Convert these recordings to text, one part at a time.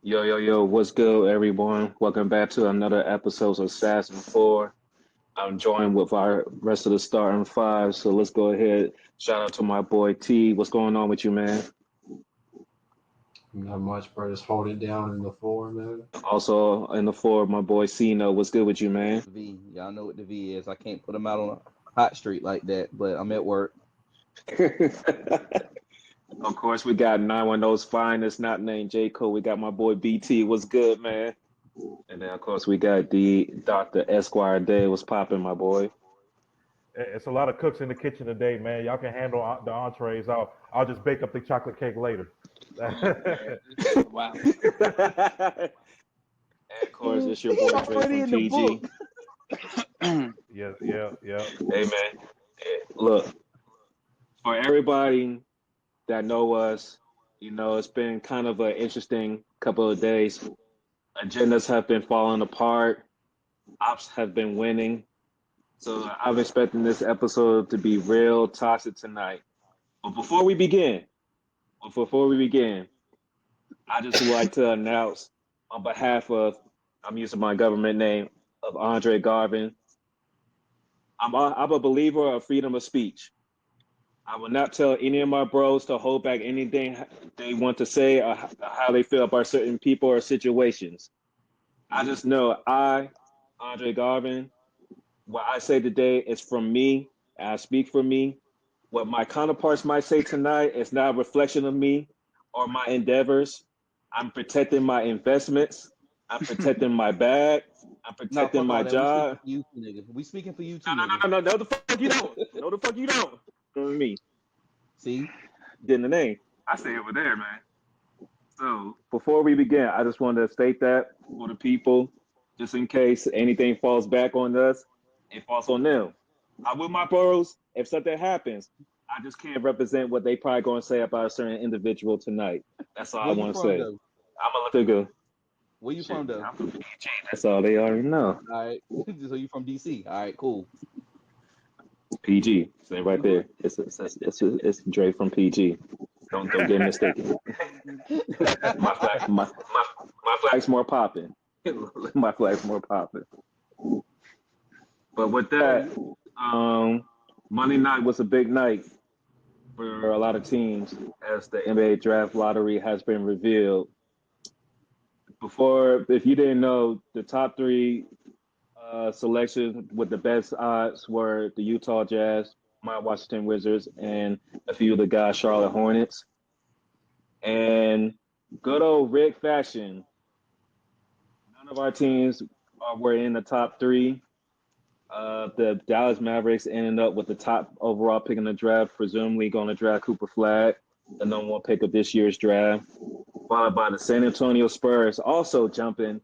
Yo, yo, yo, what's good, everyone? Welcome back to another episode of Assassin 4. I'm joined with our rest of the starting five, so let's go ahead. Shout out to my boy T. What's going on with you, man? Not much, bro. Just hold it down in the floor, man. Also in the floor, my boy Cena. What's good with you, man? V. Y'all know what the V is. I can't put them out on a hot street like that, but I'm at work. Of course, we got 910's finest, not named J. Cole. We got my boy BT. What's good, man? And then, of course, we got the Dr. Esquire Day. What's popping, my boy? It's a lot of cooks in the kitchen today, man. Y'all can handle the entrees. I'll just bake up the chocolate cake later. Wow. And of course, it's your boy Dre Already from in the PG. book. Yeah. Hey, man. Look, for everybody that know us, it's been kind of an interesting couple of days. Agendas have been falling apart. Ops have been winning. So I'm expecting this episode to be real toxic tonight. But before we begin, I just would like to announce on behalf of, I'm using my government name, of Andre Garvin. I'm a believer of freedom of speech. I will not tell any of my bros to hold back anything they want to say or how they feel about certain people or situations. I just know Andre Garvin, what I say today is from me, and I speak for me. What my counterparts might say tonight is not a reflection of me or my endeavors. I'm protecting my investments. I'm protecting my bag. I'm No, protecting fuck my all that. We speaking job. for you two niggas. We speaking for you two No, no, niggas. no, no, no, no, the fuck you don't. No, the fuck you don't. You know what I mean? See? Getting the name. I say over there, man. So before we begin, I just wanted to state that for the people, just in case anything falls back on us, it falls on them. I'm with my bros. If something happens, I just can't represent what they probably going to say about a certain individual tonight. That's all I Where you want to from say. though? I'm gonna let it go. Where you Shit, from though? I'm from PG. That's all they already know. All right. So you from DC. All right, cool. PG, say right there. It's Dre from PG. Don't get mistaken. My flag's more popping. My flag's more popping. But with that, Monday night was a big night for a lot of teams as the NBA draft lottery has been revealed. Before, if you didn't know, the top three selections with the best odds were the Utah Jazz, my Washington Wizards, and a few of the guys Charlotte Hornets. And good old Rick fashion, none of our teams were in the top three. The Dallas Mavericks ended up with the top overall pick in the draft, presumably going to draft Cooper Flag, the number one pick of this year's draft, followed by the San Antonio Spurs also jumping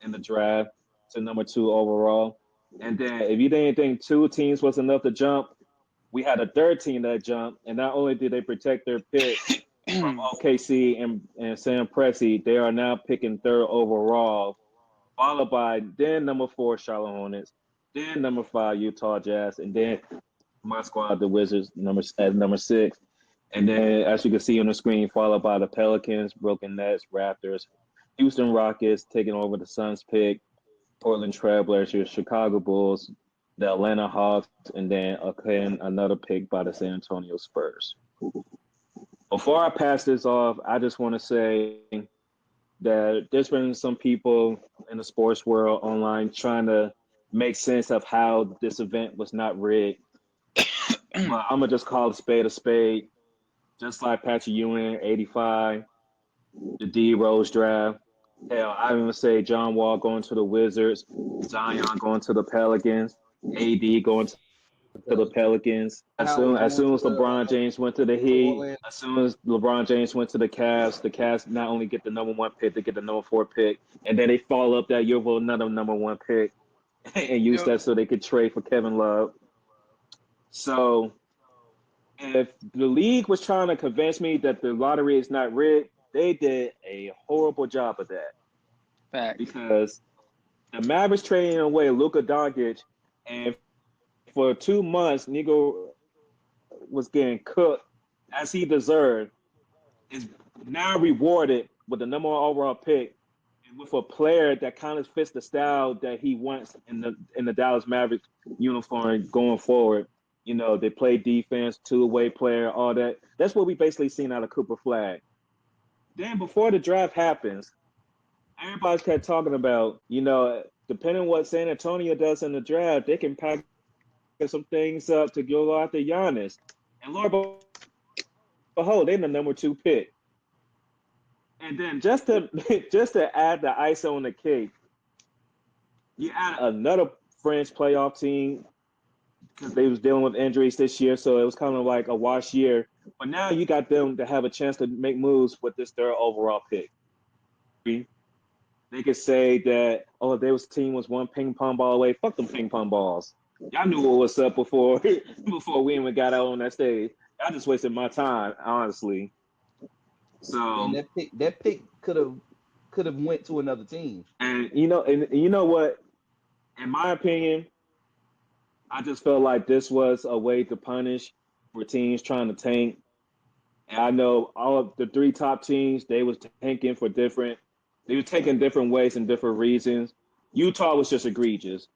in the draft to number two overall. And then if you didn't think two teams was enough to jump, we had a third team that jumped, and not only did they protect their pick from OKC and Sam Presti, they are now picking third overall, followed by then number four Charlotte Hornets, then number five Utah Jazz, and then my squad, the Wizards, at number six. And then, as you can see on the screen, followed by the Pelicans, Brooklyn Nets, Raptors, Houston Rockets taking over the Suns pick, Portland Trailblazers, Chicago Bulls, the Atlanta Hawks, and then again another pick by the San Antonio Spurs. Before I pass this off, I just want to say that there's been some people in the sports world online trying to make sense of how this event was not rigged. But I'm gonna just call a spade. Just like Patrick Ewing, 85, the D Rose draft. Hell, I even say John Wall going to the Wizards, Zion going to the Pelicans, AD going to the Pelicans. Howard As going soon to as LeBron James went to the Heat, Orlando. as soon as LeBron James went to the Cavs not only get the number one pick, they get the number four pick, and then they follow up that year with another number one pick and use Yep. that so they could trade for Kevin Love. So if the league was trying to convince me that the lottery is not rigged, they did a horrible job of that Facts. because the Mavericks trading away Luka Doncic, and for 2 months, Nigo was getting cooked as he deserved, is now rewarded with the number one overall pick with a player that kind of fits the style that he wants in the Dallas Mavericks uniform going forward. You know, they play defense, two-way player, all that. That's what we basically seen out of Cooper Flag. Then before the draft happens, everybody kept talking about, you know, depending on what San Antonio does in the draft, they can pack some things up to go after Giannis. And Lord behold, they're the number 2 pick. And then just to just to add the ice on the cake, you add another French playoff team because they was dealing with injuries this year, so it was kind of like a wash year. But now you got them to have a chance to make moves with this third overall pick. They could say that, oh, their team was one ping pong ball away. Fuck them ping pong balls. Y'all knew what was up before before we even got out on that stage. I just wasted my time, honestly. So And that pick could have went to another team. and you know what? In my opinion, I just felt like this was a way to punish for teams trying to tank. And I know all of the 3 top teams, they was tanking for they were taking different ways and different reasons. Utah was just egregious.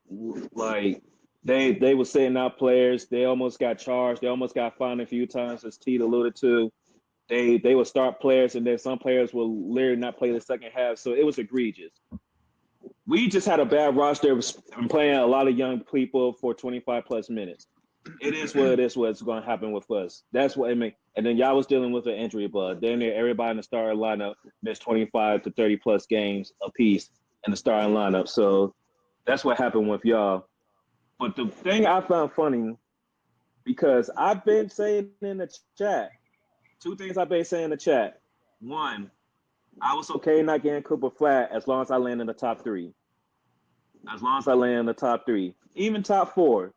Like they were setting out players. They almost got charged. They almost got fined a few times, as Teed alluded to. They would start players, and then some players will literally not play the second half. So it was egregious. We just had a bad roster and playing a lot of young people for 25 plus minutes. It is what it is. What's going to happen with us? That's what I mean. And then y'all was dealing with an injury bug. Then everybody in the starting lineup missed 25 to 30 plus games apiece in the starting lineup. So that's what happened with y'all. But the thing I found funny, because I've been saying in the chat, 2 things I've been saying in the chat. One, I was okay not getting Cooper Flat as long as I land in the top 3. As long as I land in the top 3, even top 4,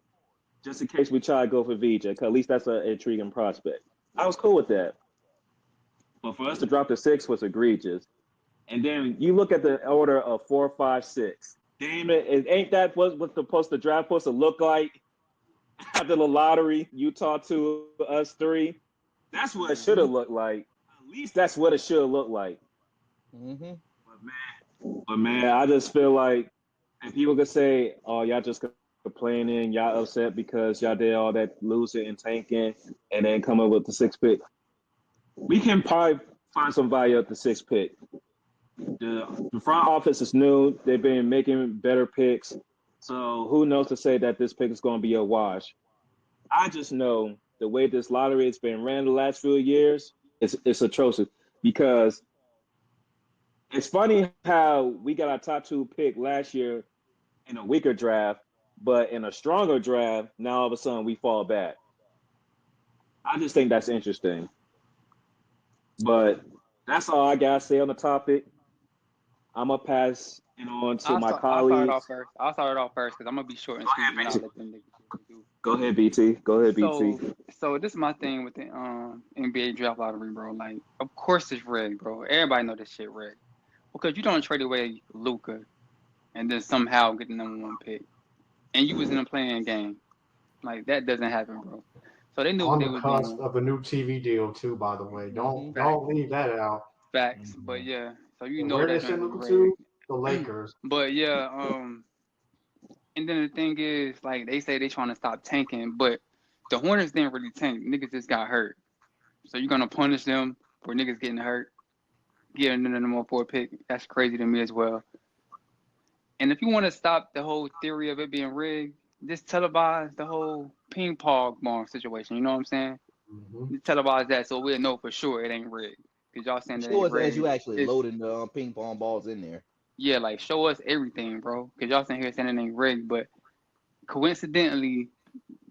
just in case we try to go for VJ, because at least that's an intriguing prospect. I was cool with that. But for us to drop to 6 was egregious. And then you look at the order of 4, 5, 6. Damn it, ain't that what the draft supposed to look like after the lottery? Utah 2, us 3. That's what it should have looked like. At least that's what it should have looked like. Mm-hmm. But man, I just feel like, and people could say, "Oh, y'all just complaining, y'all upset because y'all did all that losing and tanking, and then come up with the 6th pick." We can probably find some value at the 6th pick. The front office is new; they've been making better picks, so who knows to say that this pick is going to be a wash? I just know the way this lottery has been ran the last few years, it's atrocious because. It's funny how we got our top 2 pick last year in a weaker draft, but in a stronger draft, now all of a sudden we fall back. I just think that's interesting. But that's all I got to say on the topic. I'm going to pass it on to my colleagues. I'll start it off first because I'm gonna be short and sweet, and I'll let them niggas do. Go ahead, BT. Go ahead, BT. So this is my thing with the NBA draft lottery, bro. Like, of course it's rigged, bro. Everybody know this shit rigged. Because you don't trade away Luka and then somehow get the number 1 pick. And you was in a playing game. Like, that doesn't happen, bro. So they knew On what they the were cusp doing. of a new TV deal too, by the way. Don't leave that out. Facts. But yeah, so you And know where that they send was Luka rigged. to? The Lakers. But yeah, and then the thing is, like, they say they trying to stop tanking, but the Hornets didn't really tank. Niggas just got hurt. So you're gonna punish them for niggas getting hurt, getting the number 4 pick. That's crazy to me as well. And if you want to stop the whole theory of it being rigged, just televise the whole ping pong ball situation. You know what I'm saying? Mm-hmm. Televise that so we'll know for sure it ain't rigged. Because y'all saying that Show ain't us rigged. as you actually loading the ping pong balls in there. Yeah, like, show us everything, bro. Because y'all saying here saying it ain't rigged, but coincidentally,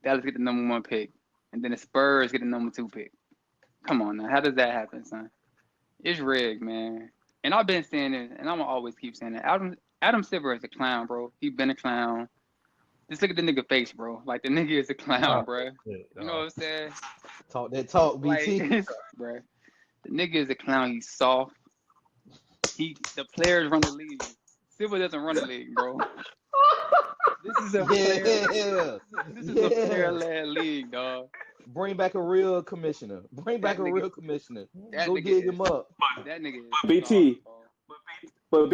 Dallas get the number 1 pick, and then the Spurs get the number 2 pick. Come on now, how does that happen, son? It's rigged, man. And I've been saying it, and I'm gonna always keep saying it. Adam Silver is a clown, bro. He been a clown. Just look at the nigga face, bro. Like, the nigga is a clown, bro. You know what I'm saying? Talk that talk, BT. Like, bro. The nigga is a clown. He's soft. The players run the league. Silver doesn't run the league, bro. This is a player-led league, dog. Bring back a real commissioner. Go dig him up. That nigga BT, is soft, bro.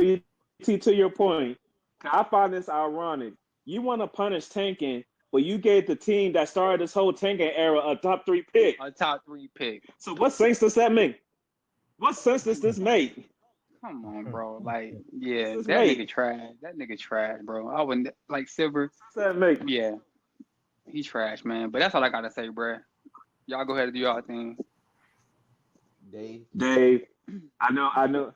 but To your point, I find this ironic. You want to punish tanking, but you gave the team that started this whole tanking era a top 3 pick. A top 3 pick. So what sense does that make? What sense does this make? Come on, bro. Like, yeah, This that mate. nigga trash. That nigga trash, bro. I wouldn't like Silver. What does that make? Yeah, he trash, man. But that's all I gotta say, bro. Y'all go ahead and do y'all thing. Dave, I know.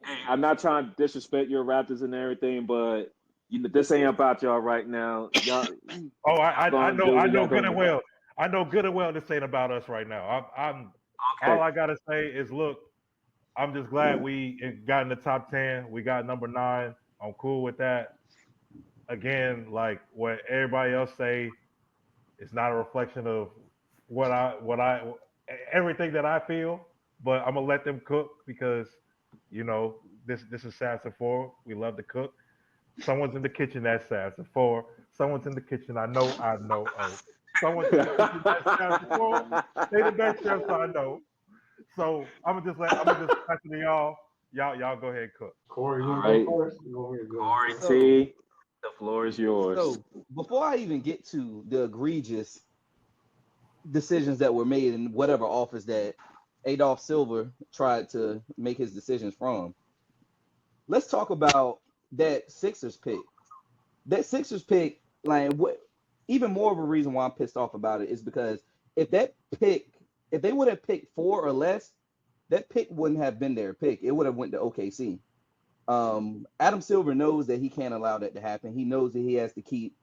Hey, I'm not trying to disrespect your Raptors and everything, but this ain't about y'all right now. Y'all. Oh, I gonna know do I what know y'all good gonna and do. well. I know good and well this ain't about us right now. I'm Okay. all I gotta say is look, I'm just glad we got in the top 10. We got number 9. I'm cool with that. Again, like what everybody else say, it's not a reflection of what I everything that I feel, but I'm gonna let them cook because this is Sass 4. We love to cook. Someone's in the kitchen that's Sass 4. Someone's in the kitchen. I know. Oh, someone's in the kitchen that's Sass 4. They the best chefs I know. So I'm gonna just pass it to y'all. Y'all go ahead and cook. Corey, you All want to right. go first? You want me to go Corey first? T, the floor is yours. So before I even get to the egregious decisions that were made in whatever office that Adolph Silver tried to make his decisions from, let's talk about that Sixers pick. That Sixers pick, like what? Even more of a reason why I'm pissed off about it is because if they would have picked 4 or less, that pick wouldn't have been their pick. It would have went to OKC. Adam Silver knows that he can't allow that to happen. He knows that he has to keep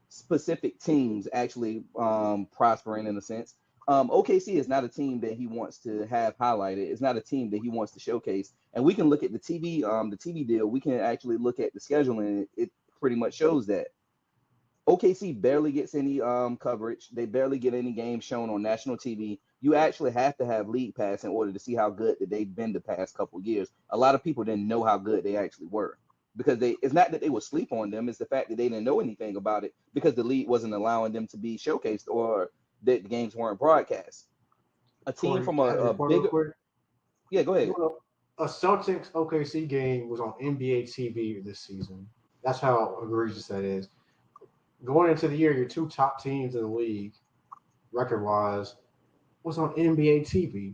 specific teams actually prospering in a sense. OKC is not a team that he wants to have highlighted. It's not a team that he wants to showcase. And we can look at the TV deal. We can actually look at the schedule, and it pretty much shows that. OKC barely gets any coverage. They barely get any games shown on national TV. You actually have to have league pass in order to see how good that they've been the past couple of years. A lot of people didn't know how good they actually were because it's not that they would sleep on them. It's the fact that they didn't know anything about it because the league wasn't allowing them to be showcased or that the games weren't broadcast. A team Corey, from can I add a your point real bigger, quick? yeah, go ahead. A Celtics OKC game was on NBA TV this season. That's how egregious that is. Going into the year, your 2 top teams in the league, record-wise, was on NBA TV.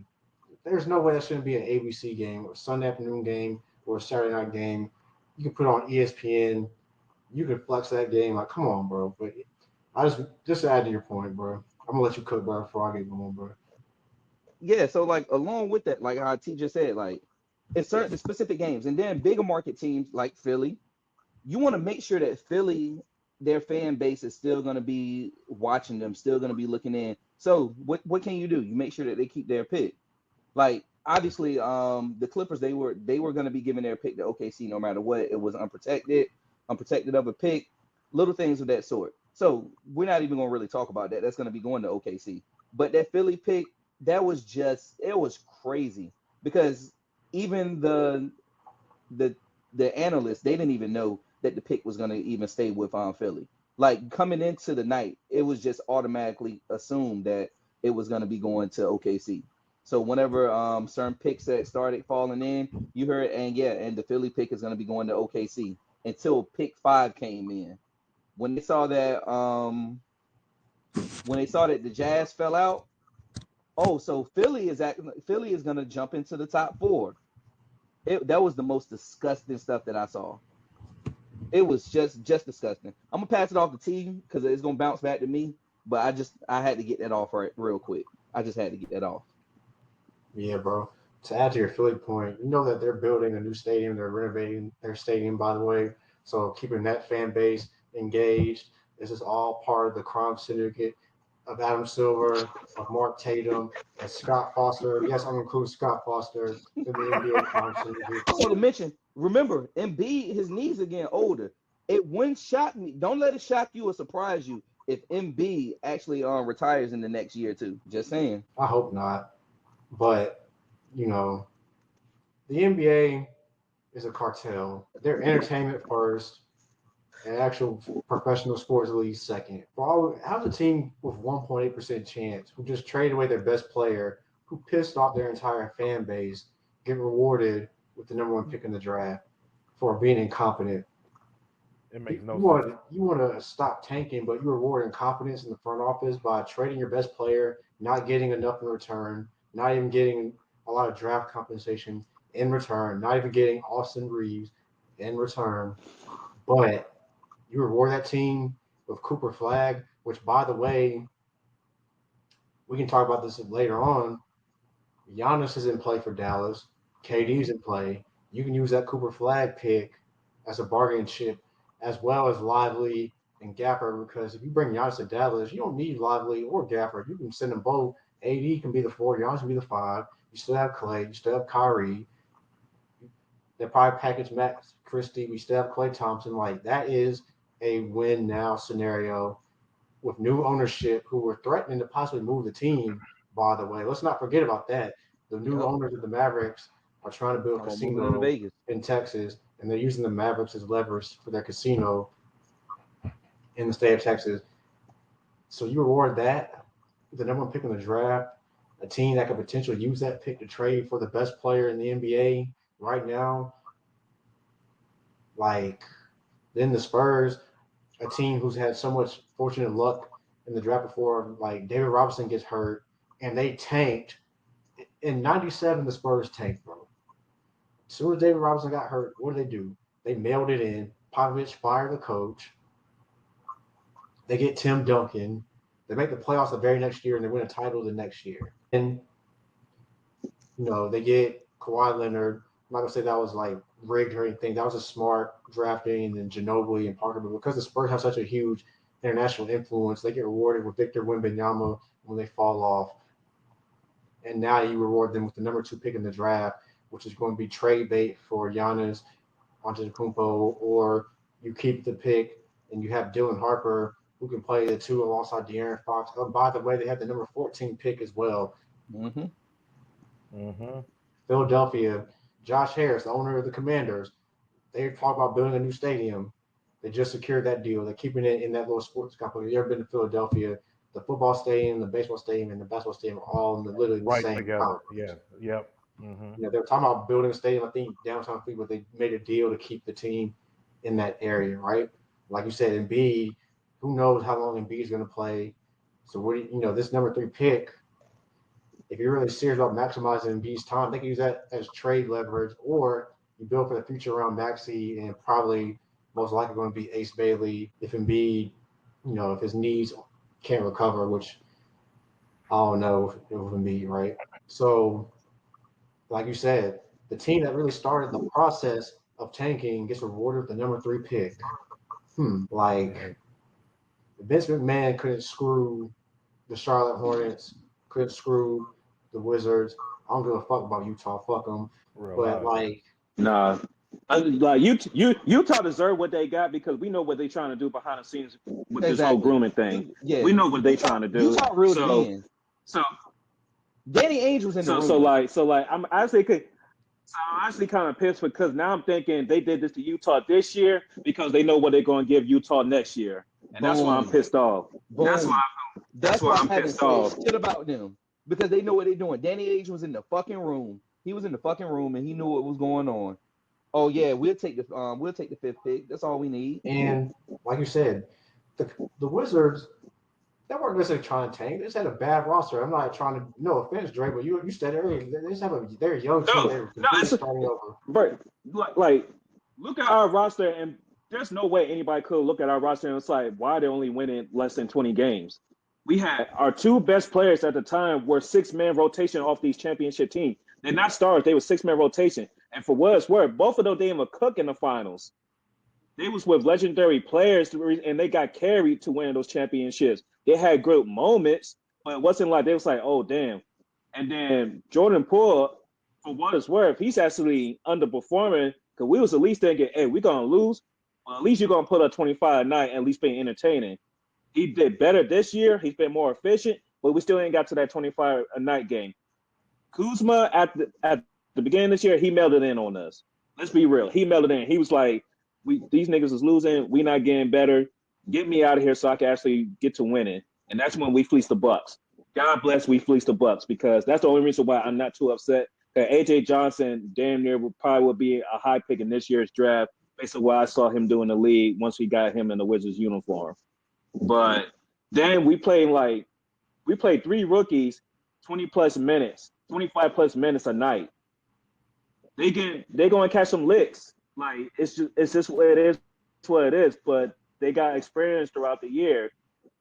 There's no way that shouldn't be an ABC game or a Sunday afternoon game or a Saturday night game. You can put on ESPN. You can flex that game. Like, come on, bro. But I just to add to your point, bro. I'm gonna let you cook, bro, before I get going, bro. Yeah, so like along with that, like how T just said, like it's certain specific games, and then bigger market teams like Philly, you want to make sure that Philly, their fan base is still going to be watching them, still going to be looking in. So what can you do? You make sure that they keep their pick. Like obviously, the Clippers they were going to be giving their pick to OKC no matter what. It was unprotected of a pick, little things of that sort. So we're not even going to really talk about that. That's going to be going to OKC. But that Philly pick, it was crazy because even the analysts, they didn't even know that the pick was going to even stay with Philly. Like coming into the night, it was just automatically assumed that it was going to be going to OKC. So whenever certain picks that started falling in, you heard, and the Philly pick is going to be going to OKC until pick 5 came in. When they saw that the Jazz fell out, oh, so Philly is going to jump into the top 4. That was the most disgusting stuff that I saw. It was just disgusting. I'm gonna pass it off to T because it's gonna bounce back to me. But I had to get that off real quick. I just had to get that off. Yeah, bro. To add to your Philly point, you know that they're building a new stadium. They're renovating their stadium, by the way. So keeping that fan base engaged. This is all part of the crime syndicate of Adam Silver, of Mark Tatum, and Scott Foster. Yes, I'm including Scott Foster in the NBA crime syndicate. Also to mention, remember, Embiid, his knees are getting older. It wouldn't shock me. Don't let it shock you or surprise you if Embiid actually retires in the next year or two. Just saying. I hope not. But, you know, the NBA is a cartel. They're entertainment first and actual professional sports league second. How's a team with 1.8% chance who just traded away their best player, who pissed off their entire fan base, get rewarded with the number 1 pick in the draft? for being incompetent. It makes no You sense. want to stop tanking, but you reward incompetence in the front office by trading your best player, not getting enough in return, not even getting a lot of draft compensation in return, not even getting Austin Reeves in return. But you reward that team with Cooper Flag, which, by the way, we can talk about this later on. Giannis is in play for Dallas. KD's in play. You can use that Cooper Flag pick as a bargaining chip, as well as Lively and Gaffer. Because if you bring Giannis to Dallas, you don't need Lively or Gaffer. You can send them both. AD can be the 4, Giannis can be the 5. You still have Clay. You still have Kyrie. They probably package Max Christie. We still have Klay Thompson. Like, that is a win now scenario with new ownership who were threatening to possibly move the team, by the way. Let's not forget about that. The new owners of the Mavericks are trying to build a moving into casino Vegas. in Texas, and they're using the Mavericks as leverage for their casino in the state of Texas. So you reward that, the number one pick in the draft, a team that could potentially use that pick to trade for the best player in the NBA right now. Like, then the Spurs, a team who's had so much fortunate luck in the draft before, like David Robinson gets hurt, and they tanked. In '97, the Spurs tanked, bro. As soon as David Robinson got hurt, what did they do? They mailed it in. Popovich fired the coach. They get Tim Duncan. They make the playoffs the very next year, and they win a title the next year. And, they get Kawhi Leonard. I'm not going to say that was like rigged or anything. That was a smart drafting and Ginobili and Parker. But because the Spurs have such a huge international influence, they get rewarded with Victor Wembanyama when they fall off. And now you reward them with the number 2 pick in the draft, which is going to be trade bait for Giannis Antetokounmpo, or you keep the pick and you have Dylan Harper who can play the 2 alongside De'Aaron Fox. Oh, by the way, they have the number 14 pick as well. Philadelphia, Josh Harris, the owner of the Commanders, they talk about building a new stadium. They just secured that deal. They're keeping it in that little sports complex. You ever been to Philadelphia? The football stadium, the baseball stadium, and the basketball stadium are all in literally the Right same together. complex. Yeah. Yep. Mm-hmm. They were talking about building a stadium, I think, downtown Cleveland. They made a deal to keep the team in that area, right? Like you said, Embiid, who knows how long Embiid is going to play. So, this number 3 pick, if you're really serious about maximizing Embiid's time, they can use that as trade leverage, or you build for the future around Maxey and probably most likely going to be Ace Bailey if Embiid, if his knees can't recover, which I don't know if Embiid, right? So, like you said, the team that really started the process of tanking gets rewarded with the number 3 pick. Like, Vince McMahon couldn't screw the Charlotte Hornets, couldn't screw the Wizards. I don't give a fuck about Utah. Fuck them. But like, nah. Like Utah deserve what they got because we know what they're trying to do behind the scenes with this whole grooming thing. We know what they're trying to do. Utah reeled it in. So Danny Ainge was in the room. So I'm actually kind of pissed because now I'm thinking they did this to Utah this year because they know what they're going to give Utah next year, and that's why I'm pissed off. That's why I'm pissed off. Shit about them because they know what they're doing. Danny Ainge was in the fucking room. He was in the fucking room and he knew what was going on. Oh yeah, we'll take the 5th pick. That's all we need. And like you said, the Wizards, they weren't necessarily trying to tank. They just had a bad roster. I'm not trying to. No offense, Dre, but you said earlier they just have a very young team. It's starting over. But like, look at our roster, and there's no way anybody could look at our roster and it's like, why are they only winning less than 20 games? We had our 2 best players at the time were 6-man rotation off these championship teams. They're not stars; they were 6-man rotation. And for what it's worth, both of them didn't even cook in the finals. They was with legendary players, and they got carried to win those championships. They had great moments, but it wasn't like they was like, oh, damn. And then Jordan Poole, for what it's worth, he's actually underperforming because we was at least thinking, hey, we're going to lose. Well, at least you're going to put up 25 a night and at least be entertaining. He did better this year. He's been more efficient, but we still ain't got to that 25 a night game. Kuzma, at the beginning of this year, he mailed it in on us. Let's be real. He mailed it in. He was like, these niggas is losing. We not getting better. Get me out of here so I can actually get to winning. And that's when we fleeced the Bucks. God bless we fleeced the Bucks because that's the only reason why I'm not too upset that AJ Johnson damn near would be a high pick in this year's draft based on what I saw him do in the league once we got him in the Wizards uniform. But then we played 3 rookies, 20 plus minutes, 25 plus minutes a night. They going to catch some licks. Like it's just what it is. It's what it is. But they got experience throughout the year.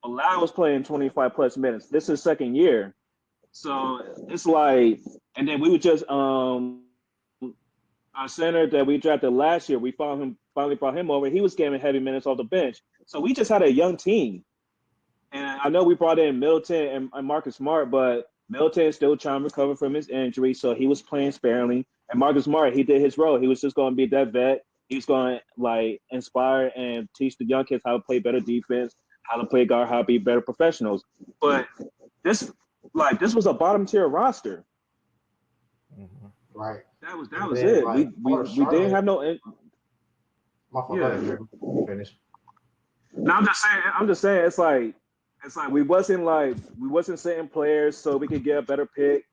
Bilal was playing 25 plus minutes. This is second year. So it's like, and then we were just our center that we drafted last year. We finally brought him over. He was getting heavy minutes off the bench. So we just had a young team. And I know we brought in Middleton and Marcus Smart, but Middleton is still trying to recover from his injury, so he was playing sparingly. And Marcus Smart, he did his role. He was just going to be that vet. He's going to like inspire and teach the young kids how to play better defense, how to play guard, how to be better professionals. But this was a bottom tier roster. Mhm. Right. That was it. Like, we didn't have no. My fault. Yeah. Go ahead, you finish. No, I'm just saying. It's like we wasn't sitting players so we could get a better pick.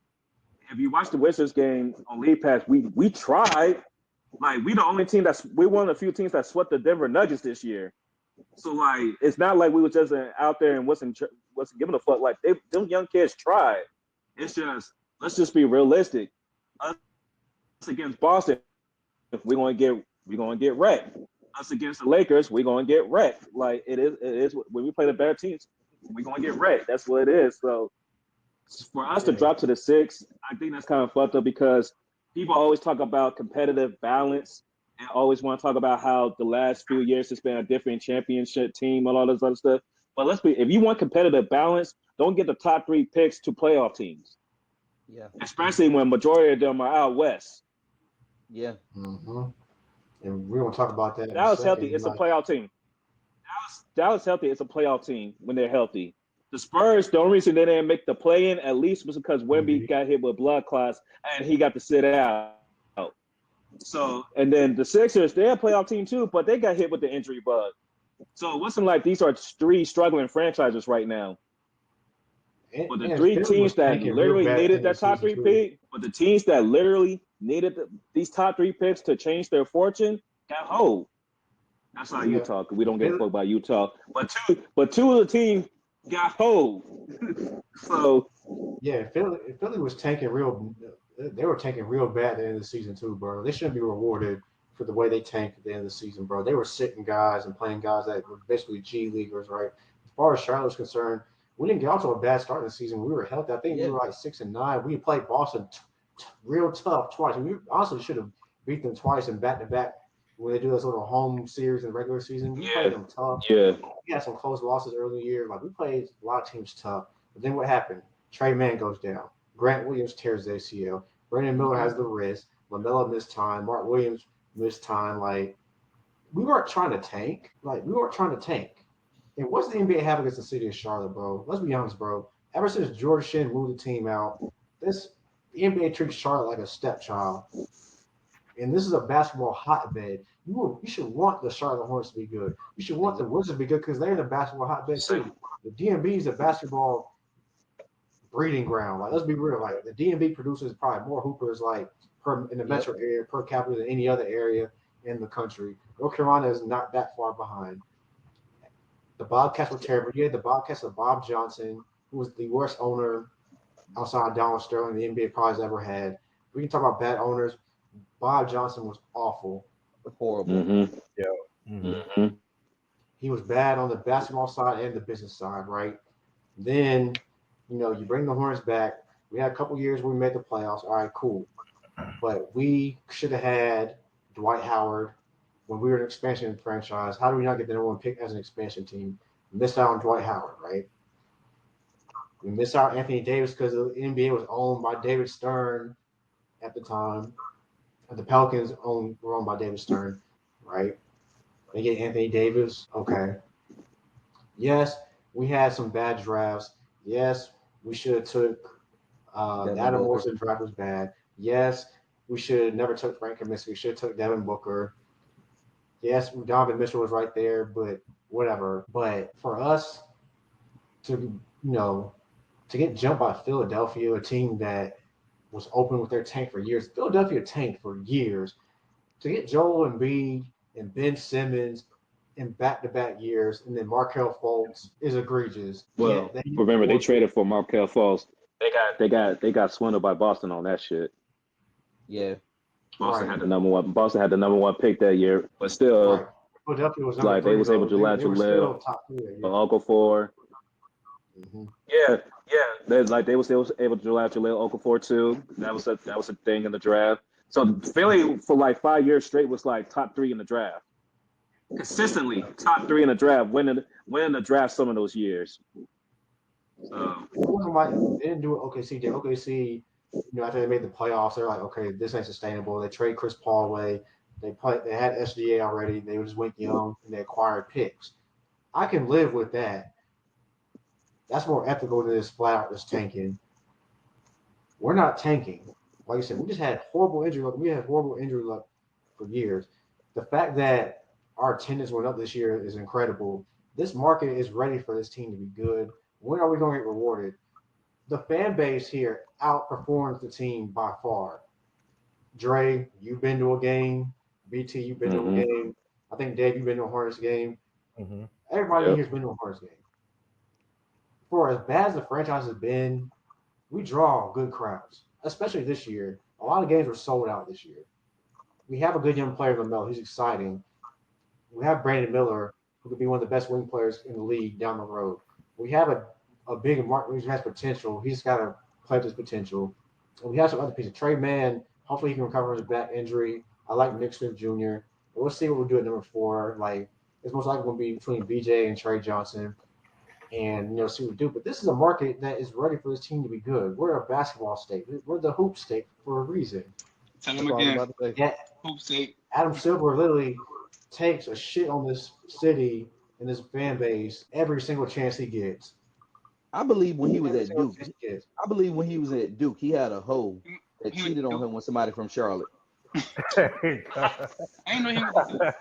If you watch the Wizards game on League Pass, we tried. Like we're one of the few teams that swept the Denver Nuggets this year. So like it's not like we were just out there and wasn't giving a fuck. Like them young kids tried. It's just let's just be realistic. Us against Boston, we're gonna get wrecked. Us against the Lakers, we're gonna get wrecked. Like it is when we play the better teams, we're gonna get wrecked. That's what it is. So for us to drop to the 6, I think that's kind of fucked up because people always talk about competitive balance and always want to talk about how the last few years it's been a different championship team and all this other stuff. But if you want competitive balance, don't get the top 3 picks to playoff teams. Yeah. Especially when majority of them are out west. Yeah. Mm-hmm. And we're gonna talk about that. Dallas healthy, it's a playoff team. Dallas healthy, it's a playoff team when they're healthy. The Spurs, the only reason they didn't make the play-in at least was because Wemby got hit with blood clots and he got to sit out. So, and then the Sixers, they're a playoff team too, but they got hit with the injury bug. So it wasn't like these are 3 struggling franchises right now. But the 3 teams that literally needed that top 3 pick, but the teams that literally needed these top 3 picks to change their fortune got hold. That's not Utah, because we don't give a fuck about Utah. But two of the teams got hold. So yeah, Philly was tanking real. They were tanking real bad at the end of the season too, bro. They shouldn't be rewarded for the way they tanked at the end of the season, bro. They were sitting guys and playing guys that were basically G leaguers, right? As far as Charlotte was concerned, we didn't get off to a bad start in the season. We were healthy. I think we were like 6-9. We played Boston real tough twice. We honestly should have beat them twice and back to back. When they do this little home series in the regular season, we played them tough. Yeah. We had some close losses early in the year. Like we played a lot of teams tough. But then what happened? Trey Mann goes down. Grant Williams tears the ACL. Brandon Miller has the wrist. LaMelo missed time. Mark Williams missed time. Like we weren't trying to tank. And what's the NBA have against the city of Charlotte, bro? Let's be honest, bro. Ever since George Shinn moved the team out, the NBA treats Charlotte like a stepchild. And this is a basketball hotbed. You should want the Charlotte Hornets to be good. You should want the Wizards to be good because they're in the basketball hotbed too. The DMV is a basketball breeding ground. Like, let's be real. Like, the DMV produces probably more hoopers in the metro area per capita than any other area in the country. North Carolina is not that far behind. The Bobcats were terrible. You had the Bobcats of Bob Johnson, who was the worst owner outside of Donald Sterling the NBA probably has ever had. We can talk about bad owners. Bob Johnson was awful. Horrible. Mm-hmm. Yeah. Mm-hmm. He was bad on the basketball side and the business side, right? Then, you bring the Hornets back. We had a couple years where we made the playoffs. All right, cool. But we should have had Dwight Howard when we were an expansion franchise. How do we not get the number 1 pick as an expansion team? We missed out on Dwight Howard, right? We missed out on Anthony Davis because the NBA was owned by David Stern at the time. The Pelicans were owned by David Stern, right? They get Anthony Davis. Okay. Yes, we had some bad drafts. Yes, we should have took Adam Morrison draft was bad. Yes, we should have never took Frank Kaminsky. We should have took Devin Booker. Yes, Donovan Mitchell was right there, but whatever. But for us to get jumped by Philadelphia, a team that was open with their tank for years. Philadelphia tanked for years. To get Joel Embiid and Ben Simmons in back-to-back years, and then Markelle Fultz is egregious. Well, remember they traded for Markelle Fultz. They got swindled by Boston on that shit. Yeah. Boston had the number one. Boston had the number one pick that year, but still, right. Philadelphia was like they was able to latch Jaleel, Okafor. Mm-hmm. Yeah. They was able to draft Jaleel Okafor too. That was a thing in the draft. So Philly for like 5 years straight was like top 3 in the draft, consistently top 3 in the draft, winning the draft some of those years. It wasn't like they didn't do it. OKC did. OKC, after they made the playoffs, they're like, okay, this ain't sustainable. They trade Chris Paul away. They had SGA already. They just went young and they acquired picks. I can live with that. That's more ethical than this flat out just tanking. We're not tanking. Like you said, we just had horrible injury luck. We had horrible injury luck for years. The fact that our attendance went up this year is incredible. This market is ready for this team to be good. When are we going to get rewarded? The fan base here outperforms the team by far. Dre, you've been to a game. BT, you've been to a game. I think Dave, you've been to a Hornets game. Mm-hmm. Everybody here's been to a Hornets game. For as bad as the franchise has been, we draw good crowds, especially this year. A lot of games were sold out this year. We have a good young player, LaMelo. He's exciting. We have Brandon Miller, who could be one of the best wing players in the league down the road. We have a big market who has potential. He's got to play up his potential. And we have some other pieces. Trey Mann, hopefully he can recover his back injury. I like Nick Smith Jr. But we'll see what we do at number 4. Like, it's most likely going to be between BJ and Trey Johnson. And, see what we do. But this is a market that is ready for this team to be good. We're a basketball state. We're the hoop state for a reason. Tell him again. Yeah, hoop state. Adam Silver literally takes a shit on this city and this fan base every single chance he gets. I believe when he was at Duke, he had a hoe that cheated on him with somebody from Charlotte. I didn't know he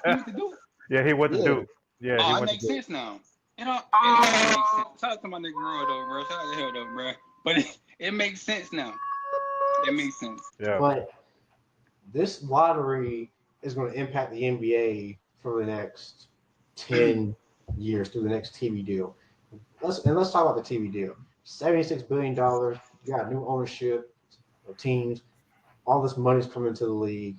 went to Duke. Yeah, he went to Duke. Yeah, it makes sense now. It don't make sense. Shout out to my nigga Roy though, bro. Shout out to him though, bro. But it makes sense now. It makes sense. Yeah. But this lottery is going to impact the NBA for the next 10 years through the next TV deal. Let's talk about the TV deal. $76 billion. You got new ownership of teams. All this money's coming to the league.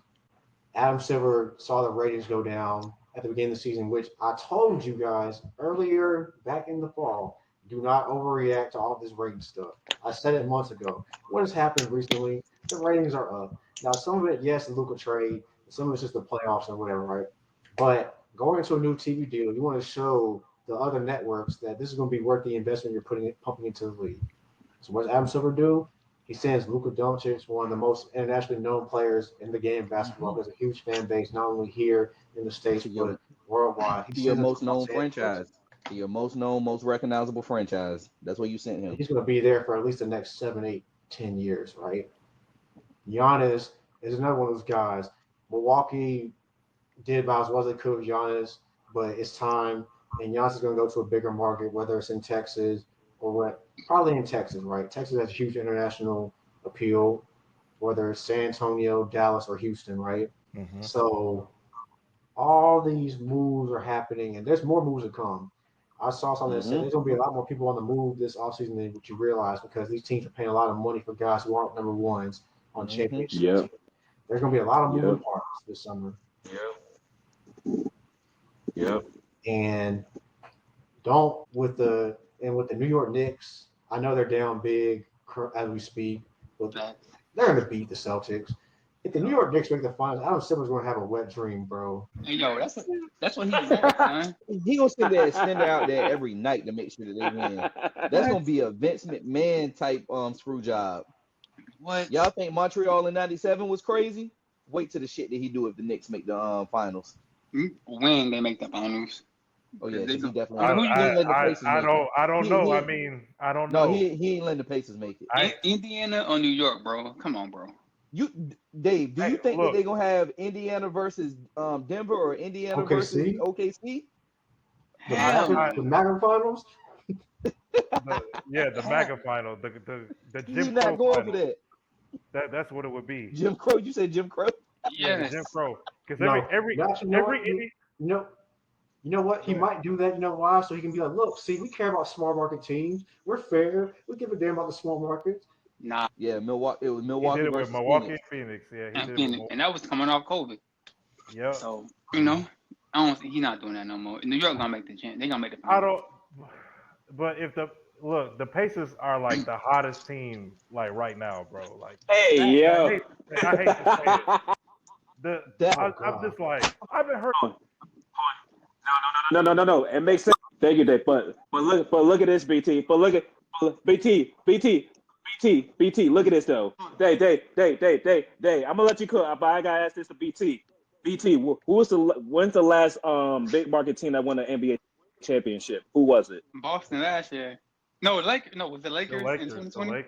Adam Silver saw the ratings go down at the beginning of the season, which I told you guys earlier back in the fall, do not overreact to all this rating stuff. I said it months ago. What has happened recently? The ratings are up. Now, some of it, yes, the Luka trade. Some of it's just the playoffs and whatever, right? But going into a new TV deal, you want to show the other networks that this is going to be worth the investment you're pumping into the league. So what does Adam Silver do? He sends Luka Doncic, one of the most internationally known players in the game of basketball. There's a huge fan base, not only here in the States, but worldwide. He's your most known franchise. Your most known, most recognizable franchise. That's what you sent him. He's going to be there for at least the next 7, 8, 10 years, right? Giannis is another one of those guys. Milwaukee did about as well as they could with Giannis, but it's time. And Giannis is going to go to a bigger market, whether it's in Texas or what. Probably in Texas, right? Texas has a huge international appeal, whether it's San Antonio, Dallas, or Houston, right? Mm-hmm. So all these moves are happening, and there's more moves to come. I saw something that said there's going to be a lot more people on the move this offseason than what you realize because these teams are paying a lot of money for guys who aren't number ones on championships. Yeah. There's going to be a lot of moving parts this summer. Yeah. And with the New York Knicks, I know they're down big as we speak, but they're going to beat the Celtics. If the New York Knicks make the finals, Adam Silver's going to have a wet dream, bro. Hey, yo, that's what he's at, man. He going to sit there and stand out there every night to make sure that they win. That's going to be a Vince McMahon type screw job. What? Y'all think Montreal in '97 was crazy? Wait till the shit that he do if the Knicks make the finals. When they make the finals. Oh yeah, he definitely. I don't know. I mean, I don't know. No, he ain't letting the Pacers make it. Indiana or New York, bro? Come on, bro. Dave, do you think that they're gonna have Indiana versus Denver or Indiana versus OKC? The Mavericks finals? The MAGA final. The He's not going for that. That's what it would be. Jim Crow. You said Jim Crow. Yeah, Jim Yes. Crow. Because No, every actually, you know what? Indian. You know what? He might do that. You know why? So he can be like, look, see, we care about small market teams. We're fair. We give a damn about the small markets. Nah, Yeah, Milwaukee. It was He Milwaukee did it with versus Milwaukee Phoenix. and Phoenix. Yeah, he and did it with Phoenix, Milwaukee. and that was coming off COVID. Yep. So I don't think he's not doing that no more. New York gonna make the chance. They gonna make the I finals. don't. But if the Pacers are like the hottest team like right now, bro. Like Hey, yo. I hate to say it. That I'm just like I've been hurt. No. It makes sense. Thank you, Dave. But look at this, BT. But look at BT. Look at this though. Dave. I'm gonna let you cook, but I gotta ask this to BT. When's the last big market team that won an NBA championship? Who was it? Boston last year. No, was the The Lakers in Lakers. 2020?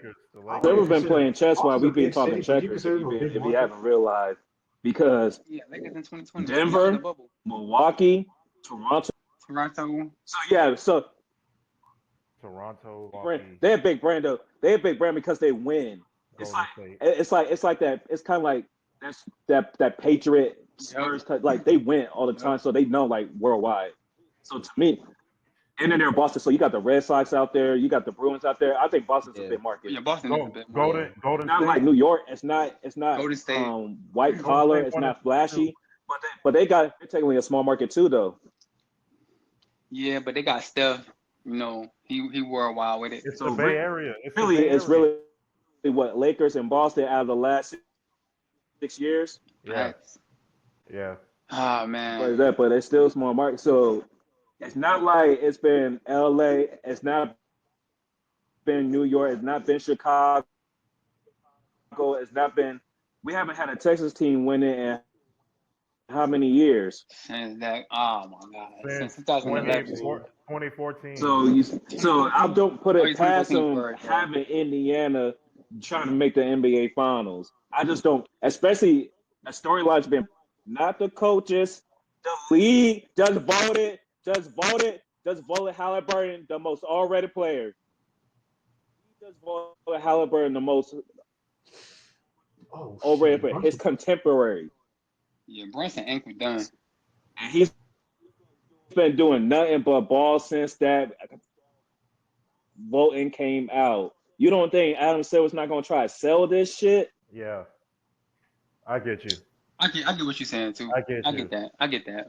Silver's been playing chess while Boston's a we've been big talking city, but you checkers. consider If them a you, big if you market? haven't realized, because Yeah, Lakers in 2020. Denver, The bubble. Milwaukee, Toronto. Toronto. So Toronto, Milwaukee, they're a big brand though. They're a big brand because they win. Golden State. It's like that. It's kind of like that Patriot Spurs. Like they win all the time, so they know like worldwide. So to me, and then they're in Boston. So you got the Red Sox out there. You got the Bruins out there. I think Boston's a big market. Yeah, Boston is a bit more. Golden It's not State. like New York. It's not Golden State. white collar. It's not flashy. But they're technically a small market too, though. Yeah, but they got Steph. He worldwide with it. It's So the Bay Area. It's Really, the Bay it's Area. really what Lakers and Boston out of the last 6 years. Yeah. Facts. Yeah. Oh man. But it's still a small market. So it's not like it's been LA. It's not been New York. It's not been Chicago. It's not been. We haven't had a Texas team win it in how many years? Since that, oh my God, since Since 2011. 2014. So I don't put it past 2014 them first, bro. having Indiana trying to make the NBA Finals. I just don't. Especially a storyline's been not the coaches, the league just voted Halliburton the most all-rated player. He just voted Halliburton the most all-rated player. His contemporary. Yeah, Brunson ankle done. And he's been doing nothing but ball since that voting came out. You don't think Adam Silver's not going to try to sell this shit? Yeah. I get you. I get what you're saying too. I get you. I get that.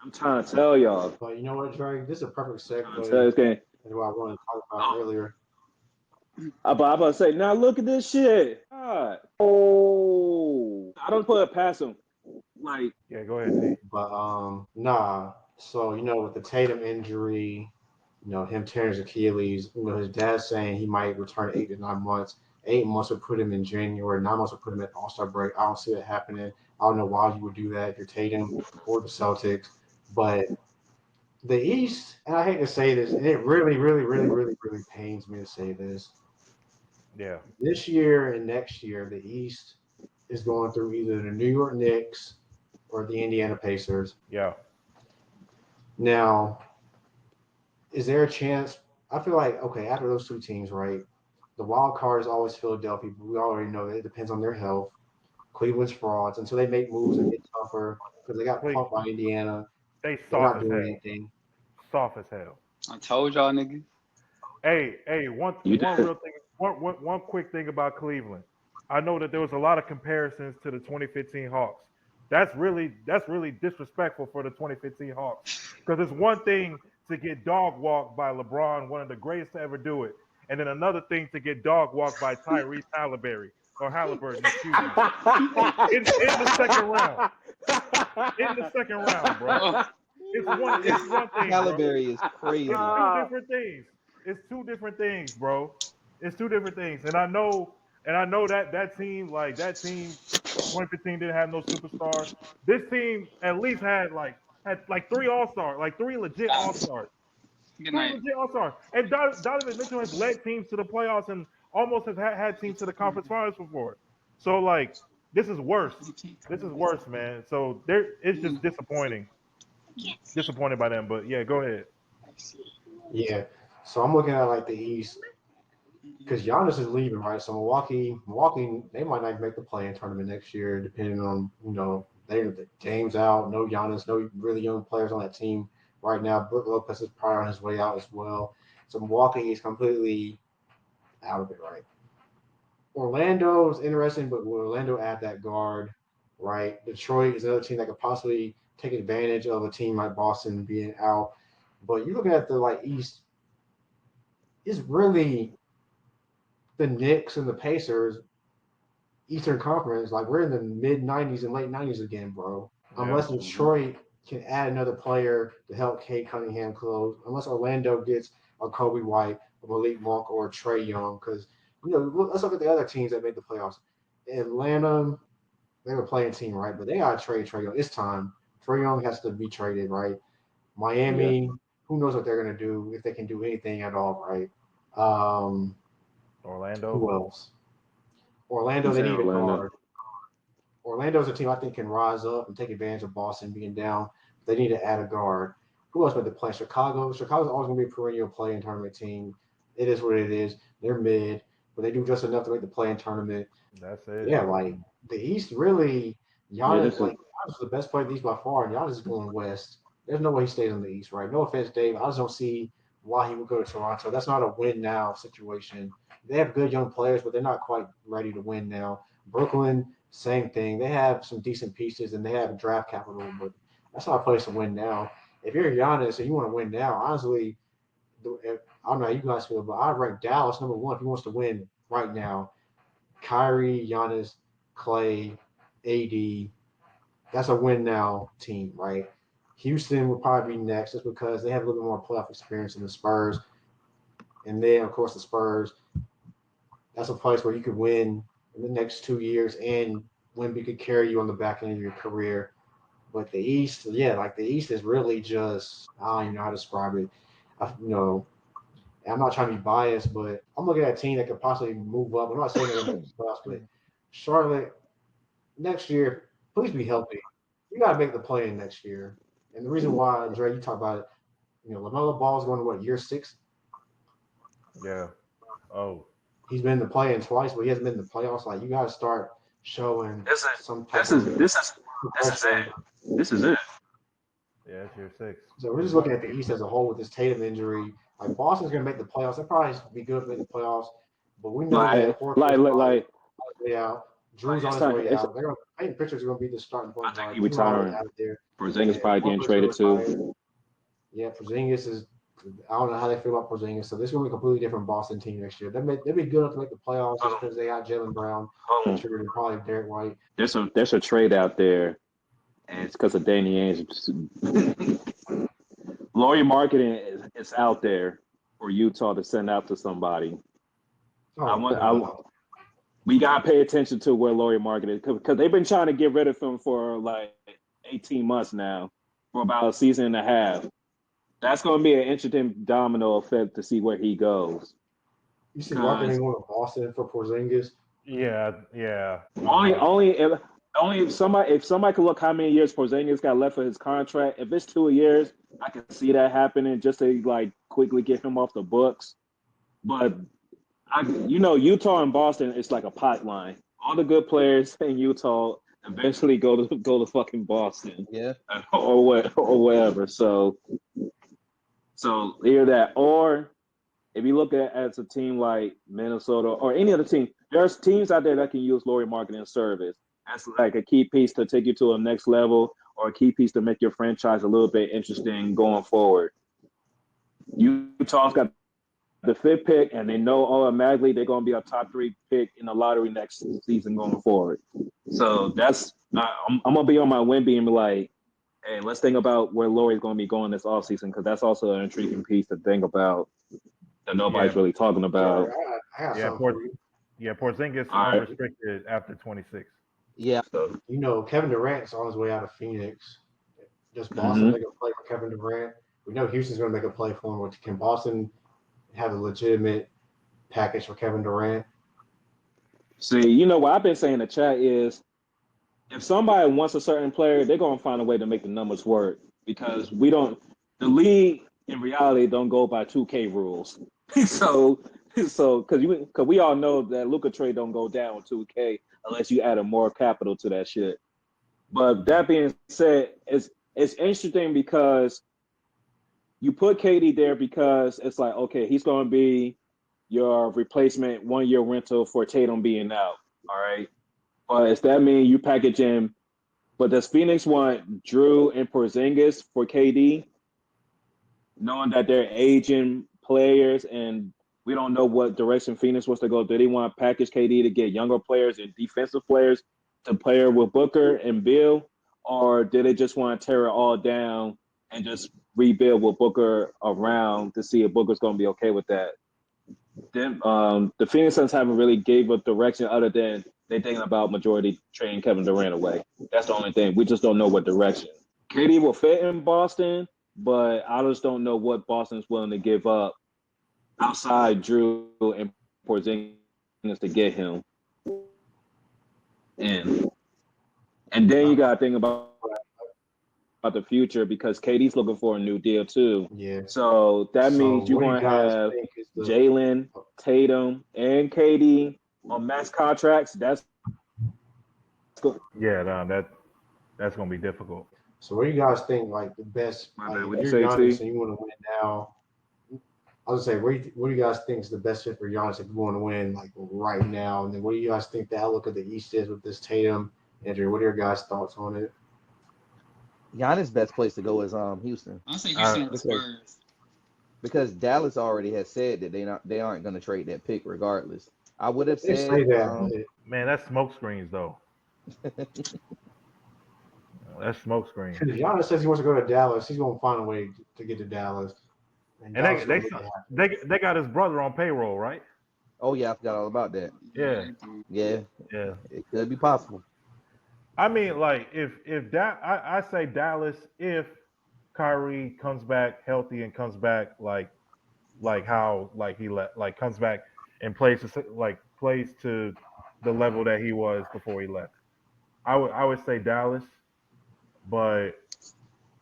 I'm trying to tell y'all. But you know what, Dre? This is a perfect segue Okay. into what I wanted to talk about earlier. I'm about to say, now look at this shit. God. Oh. I don't put it past him. Like, Yeah, go ahead, T. But nah. So with the Tatum injury, him tearing his Achilles, his dad saying he might return 8 to 9 months. 8 months would put him in January. 9 months would put him at All-Star break. I don't see that happening. I don't know why you would do that if you're Tatum or the Celtics. But the East, and I hate to say this, and it really, really, really, really, really pains me to say this. Yeah. This year and next year, the East is going through either the New York Knicks or the Indiana Pacers. Yeah. Now, is there a chance? I feel like, okay, after those two teams, right, the wild card is always Philadelphia, but we already know that it depends on their health. Cleveland's frauds until they make moves and get tougher because they got pumped by Indiana. They They're not soft as doing hell. anything. Soft as hell. I told y'all niggas. Hey, one real thing, one quick thing about Cleveland. I know that there was a lot of comparisons to the 2015 Hawks. That's really disrespectful for the 2015 Hawks. Because it's one thing to get dog walked by LeBron, one of the greatest to ever do it, and then another thing to get dog walked by Tyrese Halliburton, excuse me, in the second round. In the second round, bro. It's one thing. Calaberry is crazy. It's two different things. It's two different things, bro. It's two different things. And I know that team 2015 didn't have no superstars. This team at least had 3 all-stars, like 3 legit all-stars. Good 3 night. legit all-stars. And Donovan Mitchell has led teams to the playoffs and almost has had teams to the conference finals before. So this is worse. This is worse, man. So it's just disappointing. Disappointed by them, but yeah, go ahead. Yeah. So I'm looking at the East. because Giannis is leaving, right? So Milwaukee, they might not make the play-in tournament next year, depending on they James out, no Giannis, no really young players on that team right now. Brook Lopez is probably on his way out as well. So Milwaukee is completely out of it, right? Orlando is interesting, but will Orlando add that guard, right? Detroit is another team that could possibly take advantage of a team like Boston being out. But you're looking at the East, it's really the Knicks and the Pacers, Eastern Conference. Like we're in the mid '90s and late '90s again, bro. Yeah. Unless Detroit can add another player to help Kate Cunningham close, unless Orlando gets a Kobe White, a Malik Monk, or a Trey Young, because let's look at the other teams that made the playoffs. Atlanta, they were playing team, right? But they got to trade Trey Young. It's time. Trey Young has to be traded, right? Miami, who knows what they're going to do, if they can do anything at all, right? Orlando. Who else? Orlando, they need a guard. Orlando's a team I think can rise up and take advantage of Boston being down. They need to add a guard. Who else made the play? Chicago. Chicago's always going to be a perennial play-in tournament team. It is what it is. They're mid, but they do just enough to make the play-in tournament. That's it. Yeah, like the East really, Giannis, Giannis is the best player in the East by far, and Giannis is going West. There's no way he stays in the East, right? No offense, Dave. I just don't see why he would go to Toronto. That's not a win now situation. They have good young players, but they're not quite ready to win now. Brooklyn, same thing. They have some decent pieces and they have draft capital, but that's not a place to win now. If you're Giannis and you want to win now, honestly, I don't know how you guys feel, but I rank Dallas number one if he wants to win right now. Kyrie, Giannis, Clay, AD, that's a win now team, right? Houston will probably be next just because they have a little bit more playoff experience than the Spurs. And then, of course, the Spurs, that's a place where you could win in the next 2 years and Wemby could carry you on the back end of your career. But the East, the East is really just, I don't even know how to describe it. I'm not trying to be biased, but I'm looking at a team that could possibly move up. I'm not saying they're going to make the playoffs, but Charlotte, next year, please be healthy. You got to make the play-in next year. And the reason why, Dre, you talk about it, LaMelo Ball's going to year 6? Yeah. Oh. He's been in the play-in twice, but he hasn't been in the playoffs. Like, you got to start showing some type this is it. This is it. Yeah, it's year 6. So we're just looking at the East as a whole with this Tatum injury. Like, Boston's going to make the playoffs. They'll probably be good to make the playoffs. But we know that Horford's way out. Drew's on his way out. They're going to paint pictures are going to be the starting point. I think he retiring. Out there. Porzingis probably getting traded too. Yeah, Porzingis is. I don't know how they feel about Porzingis. So this is going to be a completely different Boston team next year. They'll be good enough to make the playoffs just because they got Jaylen Brown, Richard, and probably Derek White. There's a trade out there, and it's because of Danny Ainge. Lauri Markkanen is out there for Utah to send out to somebody. We got to pay attention to where Lauri Markkanen is because they've been trying to get rid of him for like 18 months now, for about a season and a half. That's going to be an interesting domino effect to see where he goes. You see Markkanen going to Boston for Porzingis? Yeah. Only if somebody can look how many years Porzingis got left of his contract. If it's 2 years, I can see that happening just to like quickly get him off the books. But Utah and Boston, it's like a pipeline. All the good players in Utah eventually go to fucking Boston. Yeah. Or whatever. So either that, or if you look at as a team like Minnesota or any other team, there's teams out there that can use Lauri Markkanen service. That's like a key piece to take you to a next level or a key piece to make your franchise a little bit interesting going forward. Utah's got the 5th pick, and they know automatically they're going to be a top 3 pick in the lottery next season going forward. So that's I'm going to be on my Wemby and be like, hey, let's think about where Lauri's going to be going this offseason because that's also an intriguing piece to think about that nobody's really talking about. Porzingis unrestricted after 26. Yeah. Kevin Durant's on his way out of Phoenix. Does Boston make a play for Kevin Durant? We know Houston's going to make a play for him. Can Boston have a legitimate package for Kevin Durant? See, what I've been saying in the chat is if somebody wants a certain player, they're going to find a way to make the numbers work because the league in reality don't go by 2K rules. So So because we all know that Luka trade don't go down with 2K unless you add more capital to that shit. But that being said, it's interesting because you put KD there because it's like, okay, he's going to be your replacement 1 year rental for Tatum being out. All right. But does that mean you package in? But does Phoenix want Drew and Porzingis for KD, knowing that they're aging players and we don't know what direction Phoenix wants to go? Do they want to package KD to get younger players and defensive players to pair with Booker and Bill? Or do they just want to tear it all down and just rebuild with Booker around to see if Booker's going to be okay with that? Then the Phoenix Suns haven't really gave a direction other than they're thinking about majority trading Kevin Durant away. That's the only thing. We just don't know what direction. KD will fit in Boston, but I just don't know what Boston's willing to give up outside Drew and Porzingis to get him in. And then you got to think about the future because KD's looking for a new deal too. Yeah. So that means you're going to have Jalen, Tatum, and KD on max contracts. That's good. Yeah, no, that's gonna be difficult. So what do you guys think? Like the best, like, What if you you're say, Giannis T? and you want to win now, I would say, what do you guys think is the best fit for Giannis if you want to win like right now? And then what do you guys think the outlook of the East is with this Tatum injury? What are your guys' thoughts on it? Giannis' best place to go is Houston. I say Houston or the because- Spurs. Because Dallas already has said that they aren't going to trade that pick regardless. I would have They said say that, Man, that's smoke screens though. That's smoke screens. but Giannis says he wants to go to Dallas. He's going to find a way to get to Dallas. And Dallas is gonna make it happen. they got his brother on payroll, right? Oh yeah, I forgot all about that. Yeah. Yeah, Yeah. it could be possible. I mean, like if that I say Dallas if Kyrie comes back healthy and comes back like how like he comes back and plays to the level that he was before he left. I would say Dallas, but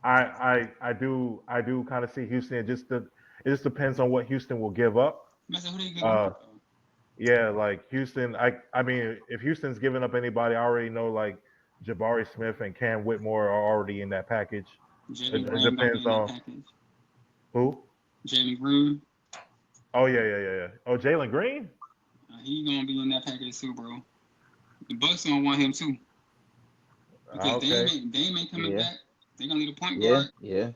I do kind of see Houston. It just depends on what Houston will give up. Who do you give up? Yeah, like Houston. I mean, if Houston's giving up anybody, I already know like Jabari Smith and Cam Whitmore are already in that package. Jalen It Green depends on package. who. Jalen Green. Oh yeah. Oh, Jalen Green. He gonna be in that package too, bro. The Bucks gonna want him too. Because Okay. Dame ain't coming back. They gonna need a point Yeah, guard. yeah.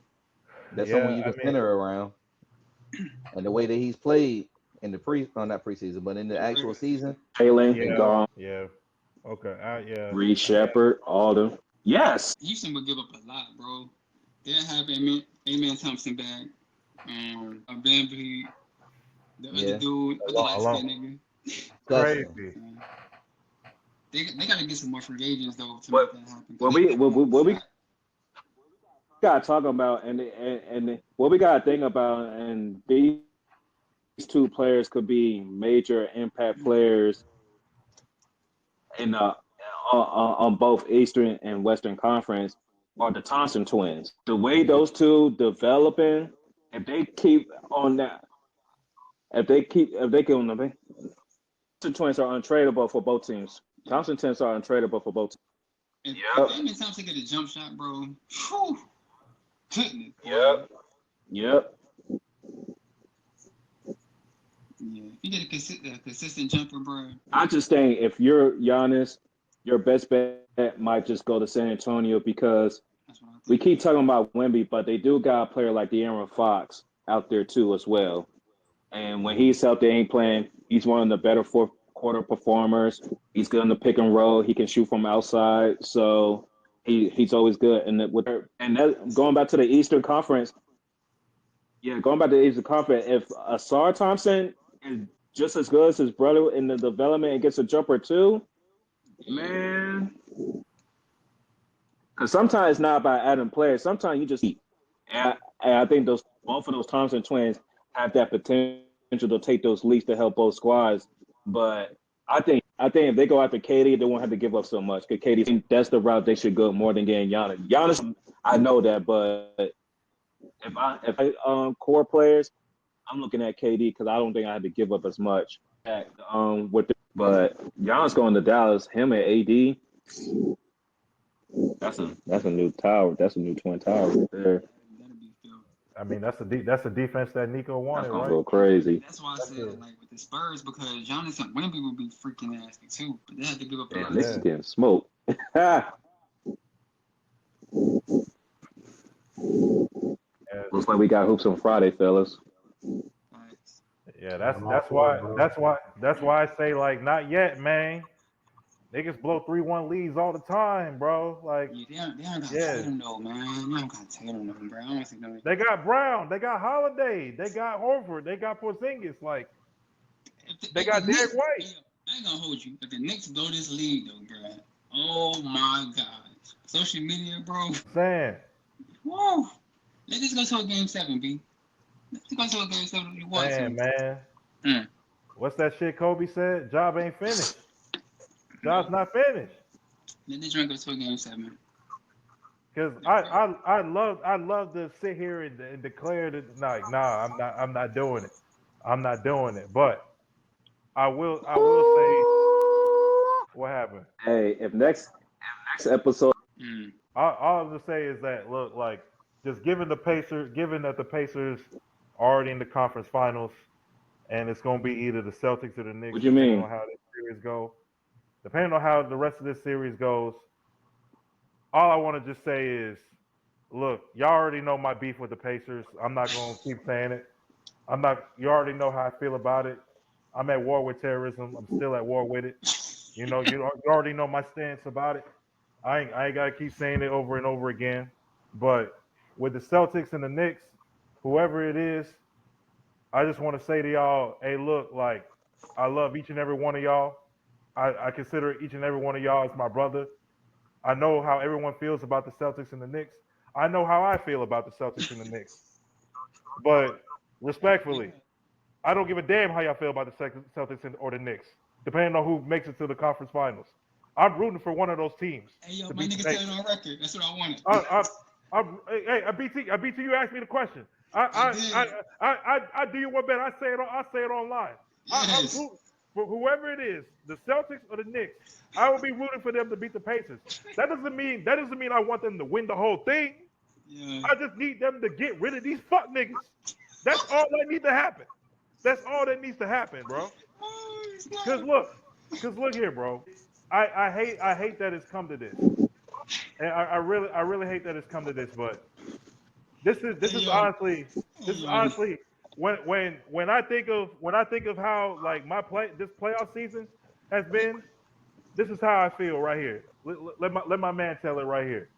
That's someone you can center around. And the way that he's played in the not preseason, but in the actual season. Jalen gone. Yeah. Okay. Yeah. Reed Shepard, all them. Yes. Houston would give up a lot, bro. They'll have Amen Thompson back. Bambi, the other dude, the light skinned nigga. Crazy. They gotta get some more free agents though to make that happen. What we gotta talk about and what we gotta think about, and these two players could be major impact players in on both Eastern and Western Conference, are the Thompson twins. The way those two developing, if they keep on that, if they can, the twins are untradeable for both teams. Thompson twins are untradeable for both teams. If Amen Thompson get a jump shot, bro, goodness. Yep. Yeah, if you get a consistent jumper, bro. I just think if you're Giannis, your best bet might just go to San Antonio because we keep talking about Wemby, but they do got a player like De'Aaron Fox out there too as well. And when he's out there, ain't playing, he's one of the better fourth quarter performers. He's good in the pick and roll. He can shoot from outside, so he's always good. And going back to the Eastern Conference, if Asar Thompson is just as good as his brother in the development and gets a jumper too, man. Because sometimes it's not about adding players. Sometimes you just eat. And I think both of those Thompson twins have that potential to take those leaps to help both squads. But I think if they go after KD, they won't have to give up so much. Because KD, that's the route they should go more than getting Giannis. Giannis, I know that, but if I core players, I'm looking at KD because I don't think I had to give up as much. But Giannis going to Dallas, him and AD. That's a new tower. That's a new twin tower right there. That'd be Phil. I mean, that's the defense that Nico That's wanted, gonna right? go crazy. That's why I said like with the Spurs because Giannis and Wemby would be freaking nasty too, but they had to give up a And lot. Knicks is Yeah. getting smoked. Yeah, Looks like we got hoops on Friday, fellas. Facts. yeah, I'm all for it, bro. that's why I say like not yet, man. Niggas blow 3-1 leads all the time, bro. Like, Yeah, they don't got yeah. Tatum though, man. They don't got Tatum though, bro. I don't think no. They got Brown, they got Holiday, they got Horford, they got Porzingis. Like, they got Derek White. Hey, I ain't gonna hold you, but the Knicks blow this lead though, bro. Oh my god, social media, bro. Saying, Woo. Let's just go to a game 7, B. Let's go to a game 7 if you want to. man. What's that shit Kobe said? Job ain't finished. Job's not finished. Let this drink go to a game 7. Cause I love to sit here and declare that like, nah, I'm not doing it. I'm not doing it. But I will say what happened. Hey, if next episode, All I'm gonna say is that look, like, just given that the Pacers are already in the conference finals, and it's gonna be either the Celtics or the Knicks, what you depending mean? on how this series go. Depending on how the rest of this series goes, all I want to just say is, look, y'all already know my beef with the Pacers. I'm not gonna keep saying it. You already know how I feel about it. I'm at war with terrorism. I'm still at war with it. You know, you already know my stance about it. I ain't gotta keep saying it over and over again. But with the Celtics and the Knicks, whoever it is, I just want to say to y'all, hey, look, like, I love each and every one of y'all. I consider each and every one of y'all as my brother. I know how everyone feels about the Celtics and the Knicks. I know how I feel about the Celtics and the Knicks. But respectfully, I don't give a damn how y'all feel about the Celtics or the Knicks, depending on who makes it to the conference finals. I'm rooting for one of those teams. Hey, yo, to my beat nigga the said it on record. That's what I wanted. Hey, BT, you asked me the question. I do you one better. I say it online. I'm Yes. rooting for whoever it is, the Celtics or the Knicks. I will be rooting for them to beat the Pacers. That doesn't mean I want them to win the whole thing. Yeah. I just need them to get rid of these fuck niggas. That's all that needs to happen. That's all that needs to happen, bro. Cause look here, bro. I hate that it's come to this. And I really hate that it's come to this, but this is honestly when I think of how like this playoff season has been, this is how I feel right here. Let my man tell it right here.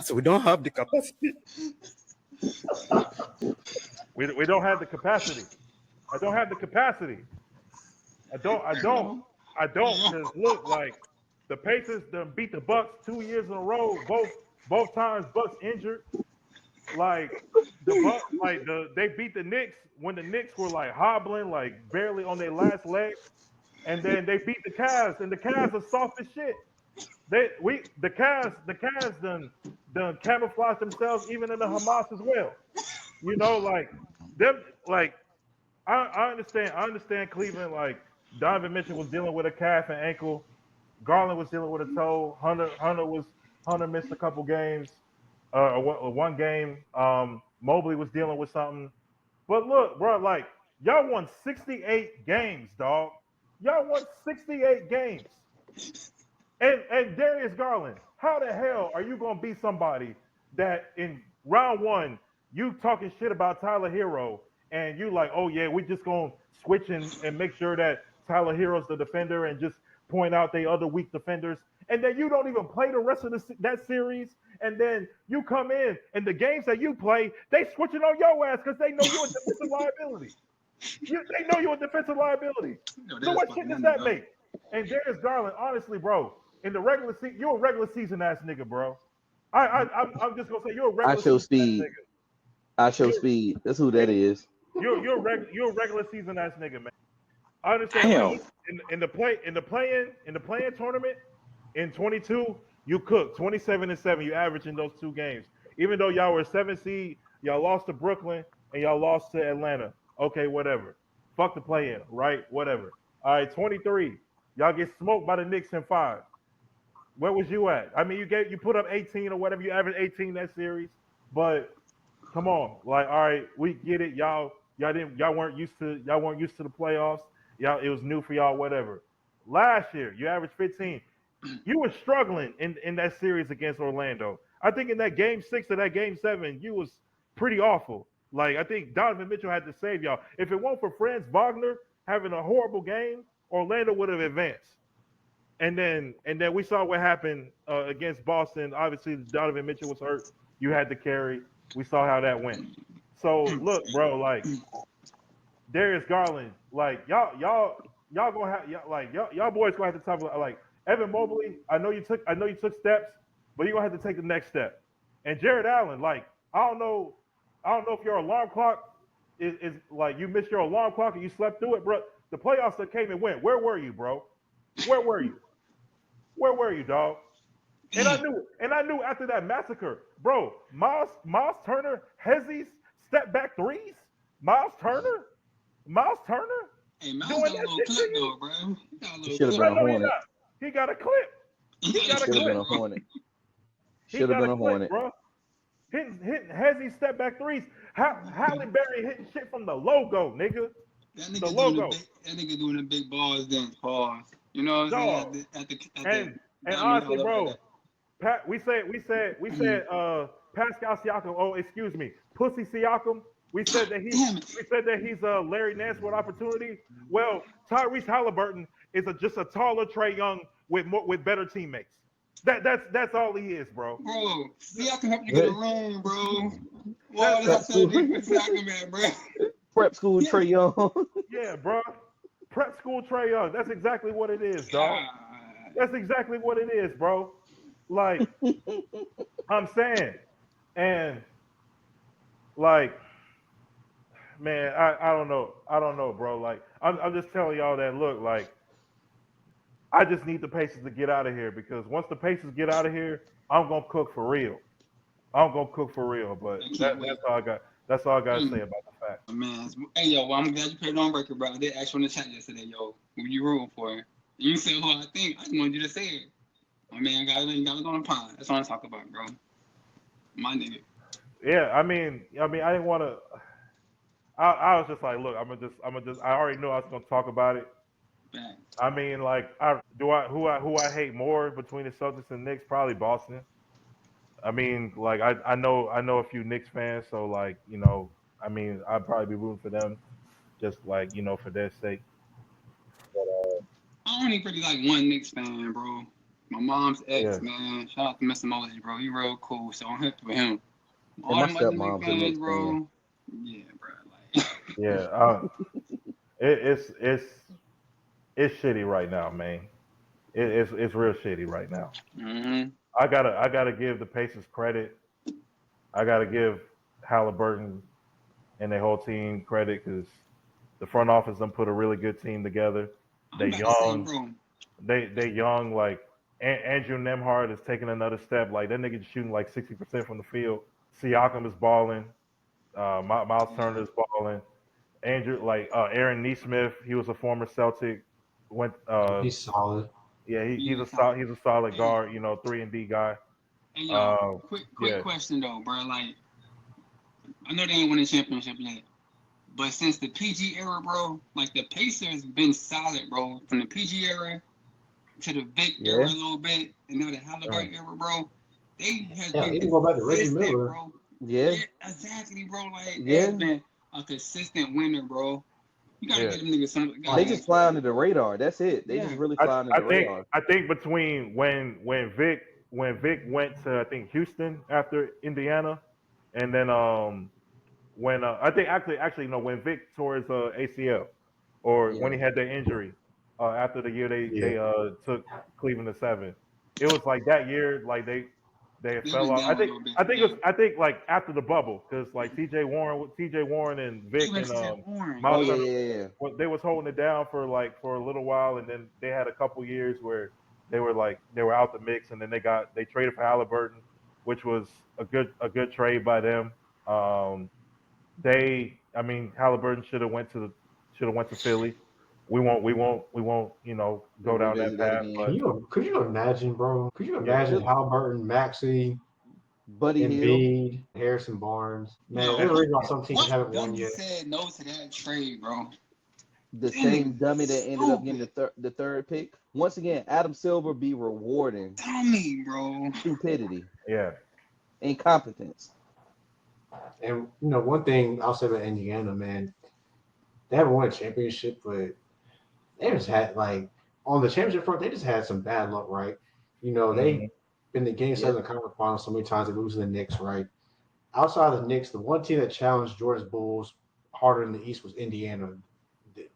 So we don't have the capacity. We don't have the capacity. I don't have the capacity. I don't. Because look, like the Pacers done beat the Bucks 2 years in a row. Both times Bucks injured. Like the Bucks, they beat the Knicks when the Knicks were like hobbling, like barely on their last leg, and then they beat the Cavs, and the Cavs are soft as shit. The Cavs done camouflage themselves even in the Hamas as well. You know, like them, like I understand Cleveland. Like Donovan Mitchell was dealing with a calf and ankle. Garland was dealing with a toe. Hunter missed a couple games, one game. Mobley was dealing with something. But look, bro, like y'all won 68 games, dog. Y'all won 68 games. And Darius Garland, how the hell are you gonna be somebody that in round one you talking shit about Tyler Hero and you like, oh yeah, we just gonna switch and make sure that Tyler Hero's the defender and just point out the other weak defenders, and then you don't even play the rest of that series, and then you come in and the games that you play, they switching on your ass because they know you're a defensive liability. They know you're a defensive liability. So what shit does that make? And Darius Garland, honestly, bro, in the regular season, you're a regular season ass nigga, bro. I'm just gonna say you're a regular season ass nigga. I show speed. That's who that is. You're a regular season ass nigga, man. I understand. Like, in the play-in tournament in 22, you cooked 27-7. You averaged in those two games. Even though y'all were 7 seed, y'all lost to Brooklyn and y'all lost to Atlanta. Okay, whatever. Fuck the play-in, right? Whatever. All right, 23. Y'all get smoked by the Knicks in 5. Where was you at? I mean, you put up 18 or whatever. You averaged 18 that series, but come on, like, all right, we get it. Y'all weren't used to the playoffs. Y'all, it was new for y'all. Whatever. Last year, you averaged 15. You were struggling in that series against Orlando. I think in that game 6 or that game 7, you was pretty awful. Like, I think Donovan Mitchell had to save y'all. If it weren't for Franz Wagner having a horrible game, Orlando would have advanced. And then we saw what happened against Boston. Obviously, Donovan Mitchell was hurt. You had to carry. We saw how that went. So look, bro, like Darius Garland, like y'all gonna have y'all boys gonna have to talk about like Evan Mobley. I know you took steps, but you're gonna have to take the next step. And Jared Allen, like I don't know if your alarm clock is like you missed your alarm clock and you slept through it, bro. The playoffs that came and went. Where were you, bro? Where were you? Where were you, dog? And I knew after that massacre, bro, Miles Turner, Hezzy's step back threes. Miles Turner? Hey, Miles Doing got a that little shit to clip you? though, bro. He got a He little should have clip. been a No, he Hornet. not. He got a clip. He He got a Should have clip. been a Hornet. He Should have got been a a clip, Hornet. bro. Hitting Hezzy step back threes. Halle Berry hitting shit from the logo, nigga. That The nigga logo. doing the big balls dance. Pause. You know what I'm saying? Dog. At the And diamond honestly, all over bro, we said Pascal Siakam. Oh, excuse me, Pussy Siakam. We said that Damn it. he's a Larry Nance with opportunity. Well, Tyrese Halliburton is just a taller Trey Young with better teammates. That's all he is, bro. Bro, see, I can help you get a ring, bro. Well, That's that's how nigga Siakam at, bro. Prep school Trey Young. yeah, bro. Prep school Trey Young. That's exactly what it is, dog. God. That's exactly what it is, bro. Like I'm saying, and like, man, I don't know, bro. Like I'm just telling y'all that look, like I just need the Pacers to get out of here because once the Pacers get out of here, I'm gonna cook for real. I'm gonna cook for real. But I can't wait. that's all I got. That's all I gotta say about the fact. Man, hey yo, well, I'm glad you put it on record, bro. I did ask you in the chat yesterday, yo, who you rooting for? You said who I think. I just wanted you to say it. My man got it on the pond. That's all I'm talking about, bro. My nigga. Yeah, I mean, I didn't want to. I was just like, look, I'm gonna just. I already knew I was gonna talk about it. Back. I mean, like, who I hate more between the Celtics and Knicks? Probably Boston. I mean, like, I know a few Knicks fans, so like, I mean, I'd probably be rooting for them, just like for their sake. But I only pretty like one Knicks fan, bro. My mom's ex, yeah, man. Shout out to Mr. Moses, bro. He real cool, so I'm happy with him. And All my them other Knicks stepmom's a fans, Knicks bro. fan. Yeah, bro. Like, yeah. It's shitty right now, man. It's real shitty right now. mm-hmm. I gotta give the Pacers credit. I gotta give Halliburton and their whole team credit because the front office done put a really good team together. I'm about to say, bro. They young. Like Andrew Nemhard is taking another step. Like that nigga shooting like 60% from the field. Siakam is balling. Miles Turner is balling. Andrew Aaron Neesmith. He was a former Celtic. Went He's solid. yeah. He's Yeah, a solid hey, guard. 3-and-D guy. hey, yo, quick Yeah. question though, bro. Like, I know they ain't won a championship yet, but since the PG era, bro, like the Pacers been solid, bro. From the PG era to the Vic era a little bit, and now the Halliburton era, bro. They has Yeah, been you can go back to Reggie consistent, Miller. bro. Yeah. Yeah, exactly, bro. Like they Yeah. has been a consistent winner, bro. You gotta Yeah. give them niggas some. They just fly under the radar. That's it. They Yeah. just really fly under the radar. I think between when Vic went to I think Houston after Indiana, and then when I think actually no when Vic tore his ACL or when he had that injury after the year they took Cleveland to 7. It was like that year like they They fell went off. down a little bit. I think like after the bubble because like TJ Warren and Vic Even and TJ Warren. Oh Miles Turner, yeah. they was holding it down for a little while, and then they had a couple years where they were out the mix, and then they traded for Halliburton, which was a good trade by them. They I mean, Halliburton should have went to Philly. We won't, you know, go down that Revisit that path. again. But Could you imagine, bro? Could you yeah, imagine Halliburton, Maxey, Buddy Hield. Embiid, Harrison Barnes? Man, Yo, there's a that reason why some teams what haven't won dummy yet. said no to that trade, bro? The That same nigga dummy that ended up getting stupid. the third pick. Once again, Adam Silver be rewarding Dummy, bro. stupidity, yeah. incompetence. And one thing I'll say about Indiana, man, they haven't won a championship, but they just had like on the championship front, they just had some bad luck, right? They Mhm. been the game seven Yep. of the conference finals so many times they lose to the Knicks, right? Outside of the Knicks, the one team that challenged Jordan's Bulls harder in the East was Indiana.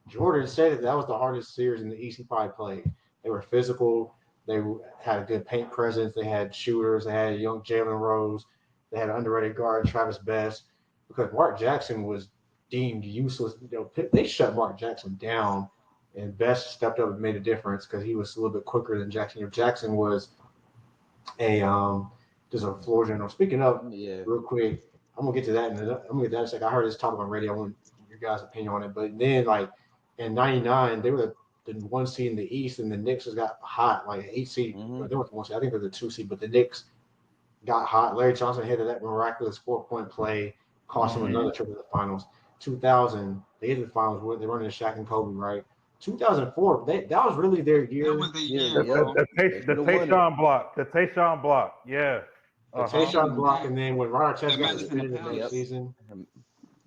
Jordan said that was the hardest series in the East he probably played. They were physical. They had a good paint presence. They had shooters. They had young Jalen Rose. They had an underrated guard, Travis Best, because Mark Jackson was deemed useless. They shut Mark Jackson down, and Best stepped up and made a difference because he was a little bit quicker than Jackson. Jackson was a just a floor general. Speaking of, Yeah. real quick, I'm gonna get to that. I'm gonna get to that in a second. I heard this topic on radio. I want your guys' opinion on it. But then, like in '99, they were the one seed in the East, and the Knicks just got hot, like an 8 seed. Hmm. They were the one seed. I think they're the 2 seed, but the Knicks got hot. Larry Johnson hit that miraculous 4-point play, cost him Mm-hmm. another trip to the finals. 2000, they hit the finals. They running to Shaq and Kobe, right? 2004, that was really their That year. was the Yeah. year, Yep. bro. They The should have won it. Tayshaun block. The Tayshaun block. Yeah. The Uh-huh. Tayshaun And block, and then when Ron Artest the got Was Malice it? in the suspended the next Yep. Palace. season, Um,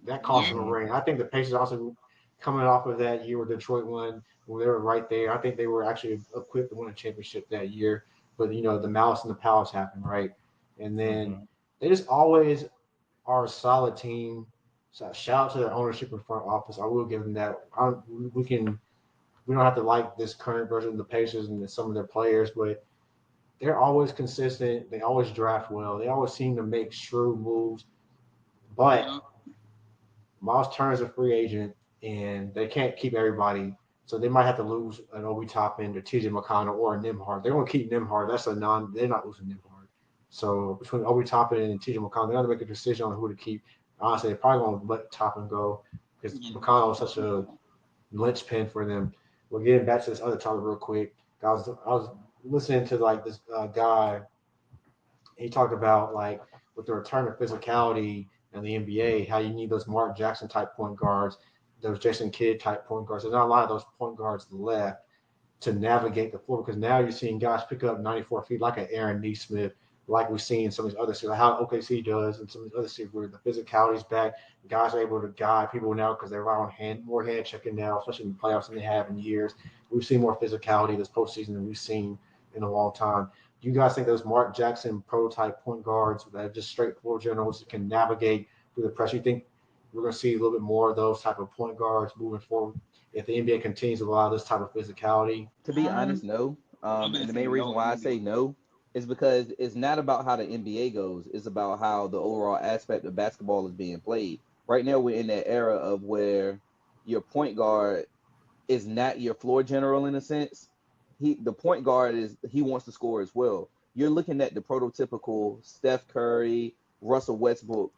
that cost Yep. them a Mhm. ring. I think the Pacers also coming off of that year where Detroit won, when they were right there. I think they were actually equipped to win a championship that year. But the Malice in the Palace happened, right? And then Mhm. they just always are a solid team. So shout out to their ownership and front office. I will give them that. We don't have to like this current version of the Pacers and some of their players, but they're always consistent. They always draft well. They always seem to make shrewd moves. But Yep. Miles Turner's a free agent, and they can't keep everybody. So they might have to lose an Obi Toppin or TJ McConnell or a Nimhard. They're going to keep Nimhard. That's a non. They're not losing Nimhard. So between Obi Toppin and TJ McConnell, they're going to make a decision on who to keep. Honestly, they're probably going to let Toppin go because Yeah. McConnell is such a linchpin for them. We're getting back to this other topic real quick. I was listening to like this guy. He talked about like with the return of physicality in the NBA, how you need those Mark Jackson type point guards, those Jason Kidd type point guards. There's not a lot of those point guards left to navigate the floor because now you're seeing guys pick up 94 feet like an Aaron Neesmith, like we've seen in some of these other series, like how OKC does, and some of these other series where the physicality's back. Guys are able to guide people now because they're on more hand checking now, especially in the playoffs than they have in years. We've seen more physicality this postseason than we've seen in a long time. Do you guys think those Mark Jackson prototype point guards that are just straight floor generals that can navigate through the pressure? You think we're going to see a little bit more of those type of point guards moving forward if the NBA continues to allow this type of physicality? to be honest, no. I'm gonna And the say main reason no why I say easy. no is because it's not about how the NBA goes. It's about how the overall aspect of basketball is being played. Right now, we're in that era of where your point guard is not your floor general in a sense. The point guard he wants to score as well. You're looking at the prototypical Steph Curry, Russell Westbrook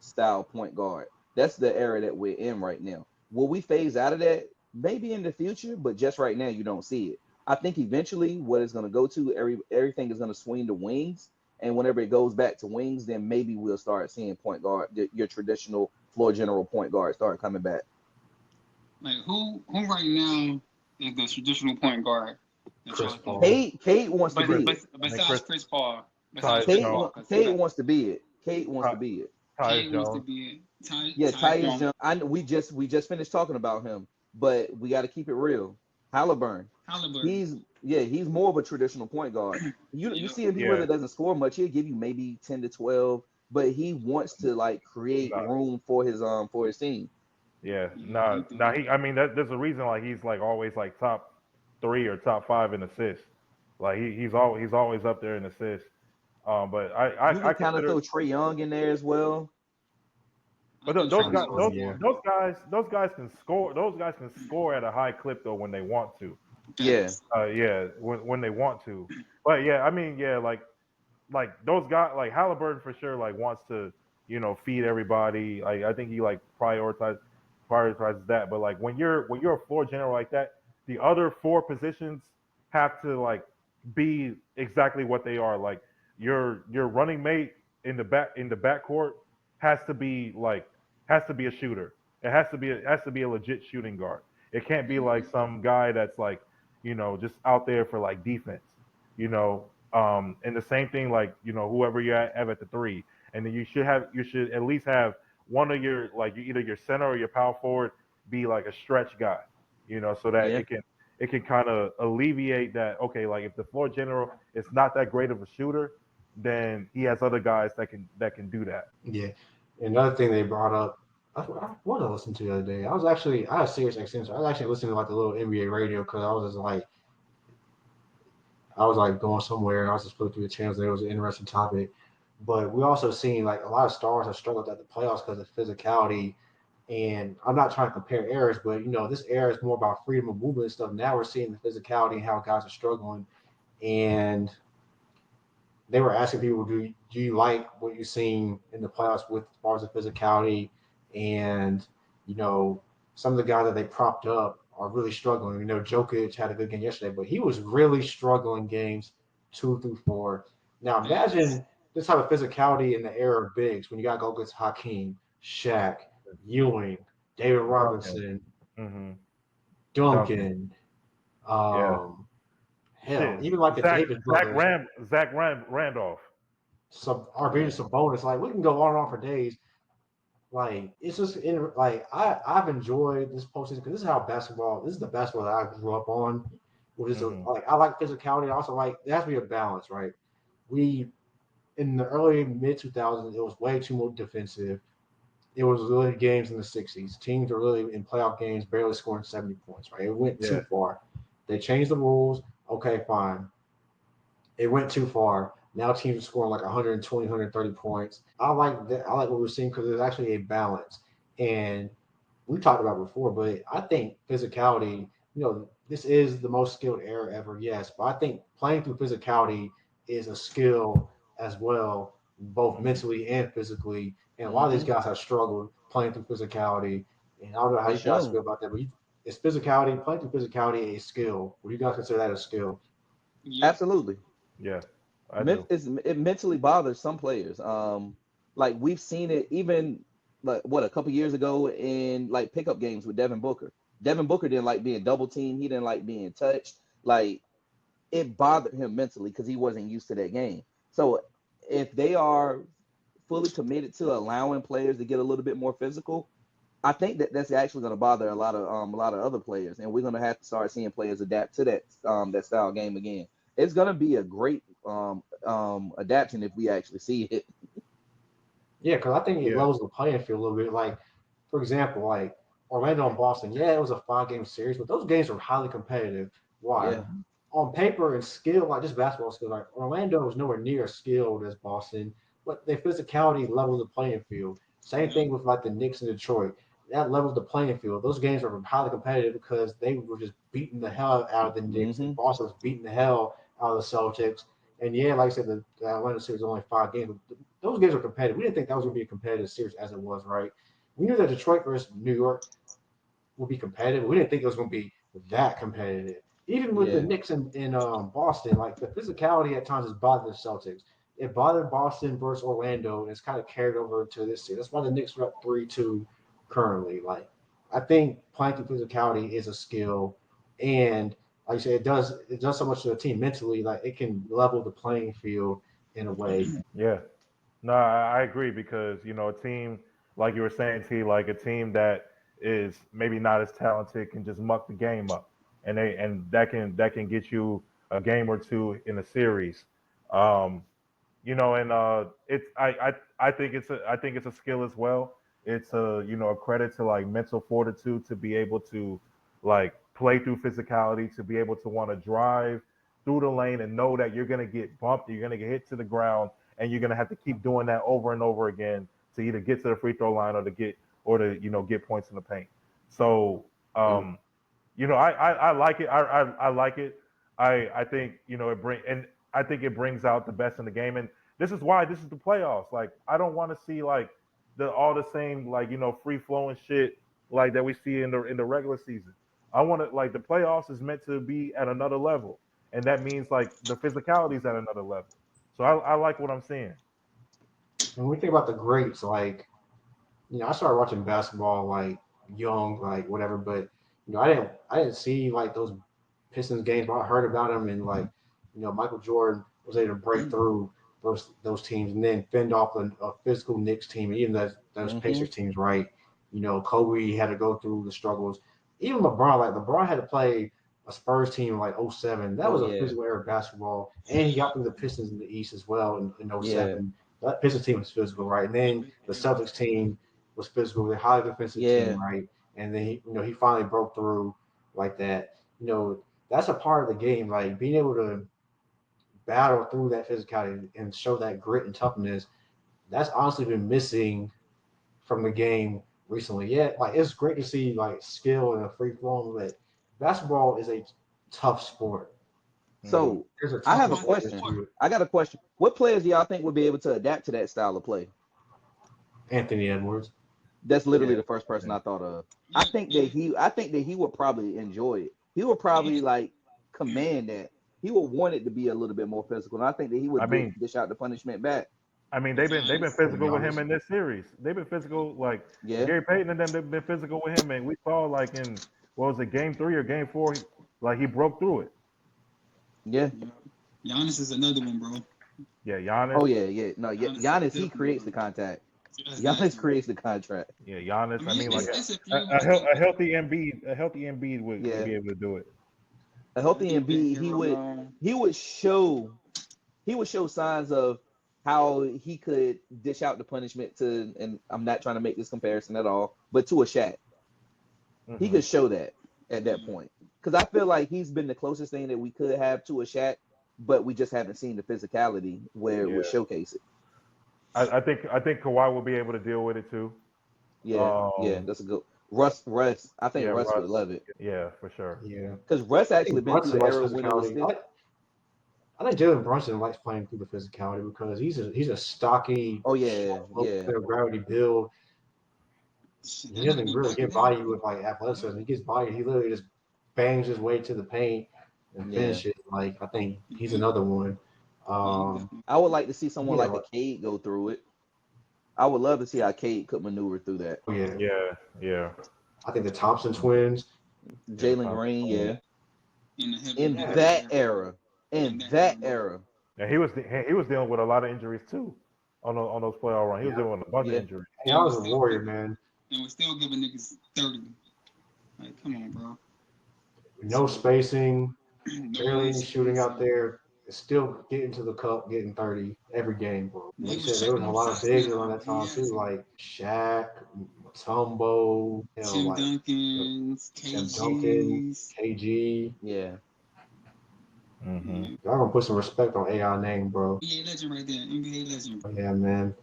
style point guard. That's the era that we're in right now. Will we phase out of that? Maybe in the future, but just right now you don't see it. I think eventually what it's going to go to everything is going to swing to wings, and whenever it goes back to wings, then maybe we'll start seeing point guard, your traditional floor general point guard, start coming back. Like who right now is the traditional point guard that Chris y'all think? Paul. Kate wants to be it. I Besides Chris Paul, besides Tyus Chris Jones. Paul, because he Kate got wants to be it. Kate wants to Ty, be it. Tyus Kate wants to Jones. be it. Yeah, Tyus Tyus Jones, Jones. We just finished talking about him, but we got to keep it real. Halliburton. Halliburton. He's more of a traditional point guard. You Yep. see him, he Yeah. really doesn't score much. He'll give you maybe 10 to 12, but he wants to like create Nah, room for his team. yeah. Yeah, Nah. he do. Nah. I mean, there's a reason like he's like always like top 3 or top 5 in assists. Like he's always up there in assists. But You I can kind of consider. throw Trey Young in there as well. I But throw those Trey Trying to guys, Young score, as yeah. well. those guys can score at a high clip though when they want to. Yeah. Facts. Yeah, when they want to. But yeah, I mean, yeah, like those guys, like Halliburton for sure, like wants to feed everybody. Like I think he like prioritizes that. But like when you're a floor general like that, the other four positions have to like be exactly what they are. Like your running mate in the backcourt has to be a shooter. It has to be a legit shooting guard. It can't be like some guy that's like just out there for like defense. And the same thing like whoever you have at the three, and then you should at least have one of your like either your center or your power forward be like a stretch guy. So that Yeah, it can kind of alleviate that. Okay, like if the floor general is not that great of a shooter, then he has other guys that can do that. Yeah. Another thing they brought up, what did I listen to the other day? I had Sirius XM, so I was actually listening to like the little NBA radio because I was like going somewhere and I was just flipping through the channels and it was an interesting topic. But we also seen like a lot of stars have struggled at the playoffs because of physicality. And I'm not trying to compare eras, but this era is more about freedom of movement and stuff. Now we're seeing the physicality and how guys are struggling. And they were asking people, do you like what you've seen in the playoffs with as far as the physicality? And, you know, some of the guys that they propped up are really struggling. Jokic had a good game yesterday, but he was really struggling games 2 through 4. Now Facts. imagine this type of physicality in the era of bigs when you got to go against Hakeem, Shaq, Ewing, David Duncan. Robinson, hmm Duncan. Duncan, Yeah. um, hell, Shit. even like the Zach Davis Zach brothers. Ram Zach Randolph. Arvidas yeah, Sabonis. Like we can go on and on for days. Like it's just I've enjoyed this postseason because this is how basketball. This is the basketball that I grew up on. Which is hmm like I like physicality. I also like there has to be a balance, right? We in the early mid 2000s, it was way too more defensive. It was really games in the 60s. Teams were really in playoff games, barely scoring 70 points, right? It went too Yeah. far. They changed the rules. Okay, fine. It went too far. Now teams are scoring like 120, 130 points. I like that. I like what we're seeing because there's actually a balance. And we talked about it before, but I think physicality, this is the most skilled era ever, yes. But I think playing through physicality is a skill as well, both hmm mentally and physically. And a lot of these hmm guys have struggled playing through physicality. And I don't know how for you guys sure. feel about that, but is physicality, playing through physicality a skill? Would you guys consider that a skill? Yep. Absolutely. Yeah. I do. It mentally bothers some players. Like we've seen it even like what a couple years ago in like pickup games with Devin Booker. Devin Booker didn't like being double teamed. He didn't like being touched. Like it bothered him mentally because he wasn't used to that game. So if they are fully committed to allowing players to get a little bit more physical, I think that that's actually going to bother a lot of other players, and we're going to have to start seeing players adapt to that style game again. It's going to be a great adaptation if we actually see it. Yeah, because I think it Yeah. levels the playing field a little bit. Like, for example, like Orlando and Boston, yeah, it was a 5 game series, but those games were highly competitive. Why? Yeah. On paper and skill, like just basketball skill, like Orlando was nowhere near as skilled as Boston, but their physicality levels the playing field. Same Yep. thing with like the Knicks and Detroit. That levels the playing field. Those games were highly competitive because they were just beating the hell out of the Knicks, and Hmm. Boston was beating the hell out of the Celtics. And yeah, like I said, the Atlanta series was only 5 games. But those games were competitive. We didn't think that was going to be a competitive series as it was, right? We knew that Detroit versus New York will be competitive. We didn't think it was going to be that competitive. Even with the Yeah. Knicks in Boston, like the physicality at times has bothered the Celtics. It bothered Boston versus Orlando, and it's kind of carried over to this series. That's why the Knicks are up 3-2 currently. Like I think playing through physicality is a skill, and like you said, it does so much to the team mentally. Like it can level the playing field in a way. Yeah. No, I agree because a team like you were saying, T, like a team that is maybe not as talented can just muck the game up, and that can get you a game or two in a series. Um, and it's I think it's a skill as well. It's a credit to like mental fortitude to be able to like play through physicality, to be able to want to drive through the lane and know that you're gonna get bumped, you're gonna get hit to the ground, and you're gonna have to keep doing that over and over again to either get to the free throw line or to get points in the paint. So Mm. I like it. I like it. I think it brings out the best in the game. And this is why this is the playoffs. Like I don't want to see like all the same like free flowing shit like that we see in the regular season. I want to like the playoffs is meant to be at another level, and that means like the physicality is at another level. So I like what I'm seeing. When we think about the greats, like I started watching basketball like young, like whatever, but I didn't see like those Pistons games, but I heard about them and like Michael Jordan was able to break through those teams and then fend off a physical Knicks team, and even those Pacers teams, right? Kobe had to go through the struggles. Even LeBron had to play a Spurs team in like '07. That was a physical era of basketball, and he got through the Pistons in the East as well in '07. That Pistons team was physical, right? And then the Celtics team was physical, a highly defensive team, right? And then he finally broke through like that. That's a part of the game, like being able to battle through that physicality and show that grit and toughness. That's honestly been missing from the game recently. Yeah, like it's great to see like skill and a free flowing, but basketball is a tough sport. So I have a question. I got a question. What players do y'all think would be able to adapt to that style of play? Anthony Edwards. That's literally the first person I thought of. I think that he would probably enjoy it. He would probably like command that. He would want it to be a little bit more physical. And I think that he would dish out the punishment back. I mean, they've been physical with him in this series. They've been physical, like Gary Payton and them. They've been physical with him, and we saw like in what was it, Game 3 or Game 4, like he broke through it. Yeah. Giannis is another one, bro. Yeah, Giannis. Oh yeah. No, Giannis he creates the contact. Giannis creates the contract. Yeah, Giannis. I mean, like a healthy Embiid would be able to do it. A healthy Embiid, he would show signs of how he could dish out the punishment to, and I'm not trying to make this comparison at all, but to a Shaq. He could show that at that point. Because I feel like he's been the closest thing that we could have to a Shaq, but we just haven't seen the physicality where it would showcase it. I think Kawhi will be able to deal with it too. Yeah, that's a good Russ. I think Russ would love it. Yeah, for sure. Yeah, because Russ actually been through the era when it was still. I think Jalen Brunson likes playing through the physicality because he's a stocky, gravity build. He doesn't really get by you with like athleticism. He gets by you. He literally just bangs his way to the paint and finishes. Like I think he's another one. I would like to see someone like a Cade go through it. I would love to see how Cade could maneuver through that. Yeah. I think the Thompson twins, Jalen Green, in that era. And he was dealing with a lot of injuries too on those playoff runs. He was dealing with a bunch of injuries. Yeah, I was a warrior, man. And we're still giving niggas 30. Like, come on, bro. No spacing, barely any shooting out there. Still getting to the cup, getting 30 every game, bro. Like you said, there was a lot of bigs around that time too, like Shaq, Mutombo, Tim Duncan, KG. Yeah. Y'all gonna put some respect on AI name, bro. NBA legend right there, NBA legend. Yeah, man.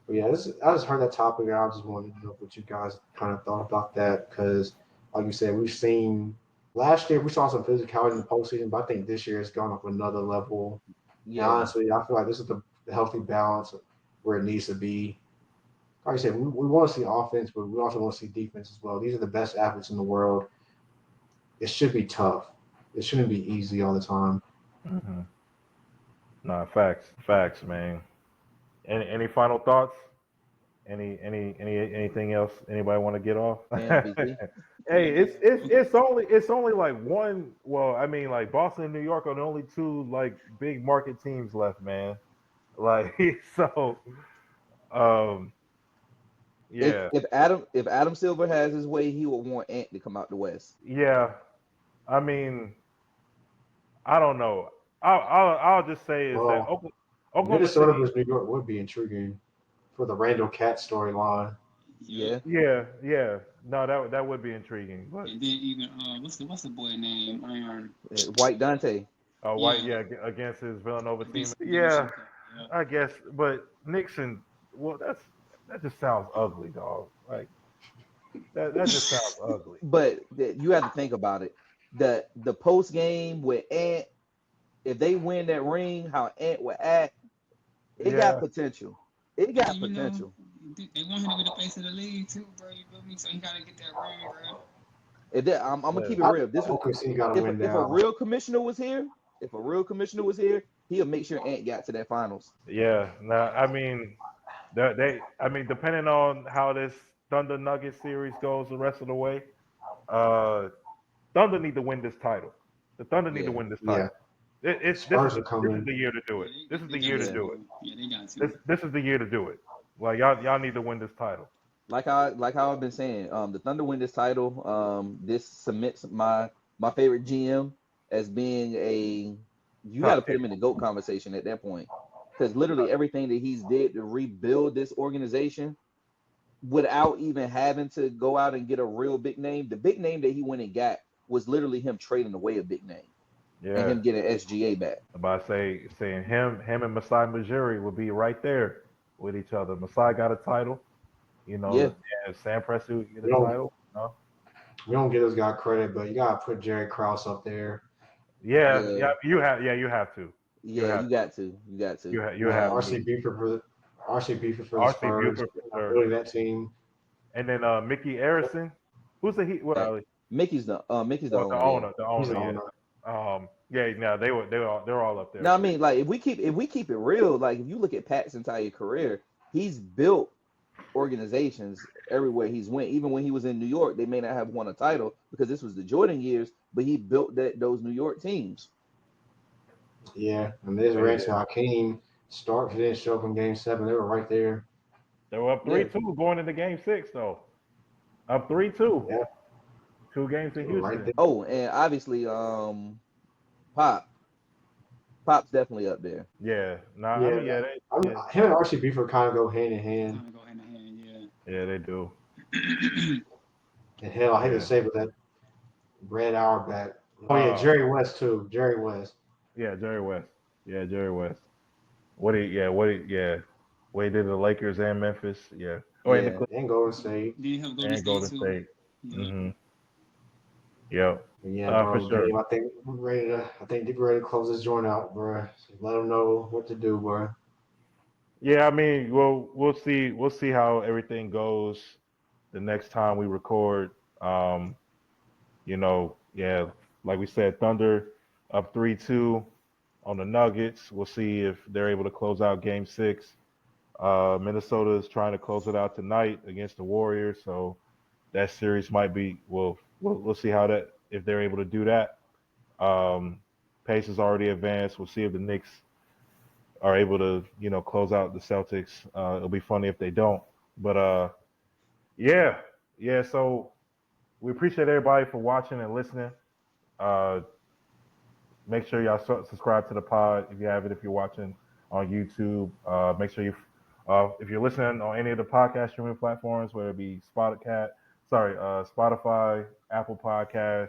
But yeah, I just heard that topic and I just wanted to know what you guys kind of thought about that because, like you said, we've seen last year we saw some physicality in the postseason, but I think this year it's gone up another level. Yeah. And honestly, I feel like this is the healthy balance where it needs to be. Like I said, we want to see offense, but we also want to see defense as well. These are the best athletes in the world. It should be tough. It shouldn't be easy all the time. Nah, facts, man. Any final thoughts? Anything else? Anybody want to get off? Hey, it's only like one. Well, I mean, like Boston and New York are the only two like big market teams left, man. Like so, yeah. If Adam Silver has his way, he would want Ant to come out the West. Yeah, I mean, I don't know. I'll just say is that Oklahoma Minnesota versus New York would be intriguing for the Randall Cat storyline. Yeah. No, that would be intriguing. But and then even what's the boy name? White Dante. Oh, White, against his Villanova team. Yeah, I guess. But Nixon, well, that just sounds ugly, dog. Like that just sounds ugly. But you have to think about it. The post game with Ant, if they win that ring, how Ant would act, It Yeah. got potential. It got You know, potential. they want him to be the face of the league too, bro. You feel me? So he gotta get that ring, bro. I'm gonna keep it Yeah. real. This was OKC got to win if a now. real commissioner was here, he'll make sure Ant got to that finals. Yeah. Now, I mean, depending on how this Thunder Nugget series goes the rest of the way, Thunder need to win this title. The Thunder need to Yeah. win this Yeah. title. This Spurs is are this coming. is the year to do it. This is the They year got to Yeah. do it. Yeah, they got to. This is the year to do it. Like y'all need to win this title. Like how I've been saying, the Thunder win this title. This cements my favorite GM as being a. You got to Top put 10. him in the GOAT conversation at that point, because literally everything that he's did to rebuild this organization without even having to go out and get a real big name. The big name that he went and got was literally him trading away a big name and Yeah. him getting SGA back. About saying him and Masai Ujiri will be right there with each other. Masai got a title, Yeah. and Sam Presti get a We don't, title. No? we don't give this guy credit, but you got to put Jerry Krause up there. Yeah, Yeah. you have to. You Yeah, have you got to. You got to. you have RC to. Buford for the RC Spurs. Buford for sure. Really that team. And then Mickey Arison. Who's the he? Well, Mickey's the the owner. Yeah. owner. The He's owner. the Yeah. owner. They're all up there. No, I mean, like if we keep it real, like if you look at Pat's entire career, he's built organizations everywhere he's went. Even when he was in New York, they may not have won a title because this was the Jordan years, but he built those New York teams. Yeah, and there's Yeah, Ransom Hakeem. Stark didn't show up in Game 7. They were right there. They were up Yeah. 3-2 going into Game 6 though. Up 3-2. Yeah. 2 games in They were Houston. right there. Oh, and obviously, Pop's definitely up there. Yeah. Nah, Yeah, I mean, him and RC Buford kind of go hand in hand. Kind of go hand in hand, yeah, they do. yeah. And hell, I hate Yeah. to say it, but that Brad Auerbach. Oh yeah, Jerry West too. Jerry West. Yeah, Jerry West. Yeah, Jerry West. What he did to the Lakers and Memphis. Yeah. Oh, and the Yeah. Clippers And Golden State. Then have Golden and State Golden too. State. Yeah. Mm-hmm. Yep. But yeah, bro, For sure. Dave, I think we're ready to close this joint out, bro. So let them know what to do, bro. Yeah, I mean, we'll see. We'll see how everything goes the next time we record. Yeah, like we said, Thunder up 3-2 on the Nuggets. We'll see if they're able to close out Game 6. Minnesota is trying to close it out tonight against the Warriors, so that series might be. We'll see how that if they're able to do that. Pacers already advanced. We'll see if the Knicks are able to close out the Celtics. It'll be funny if they don't. But yeah. So we appreciate everybody for watching and listening. Make sure y'all subscribe to the pod if you have it. If you're watching on YouTube, make sure you. If you're listening on any of the podcast streaming platforms, whether it be Spotify, Apple Podcasts,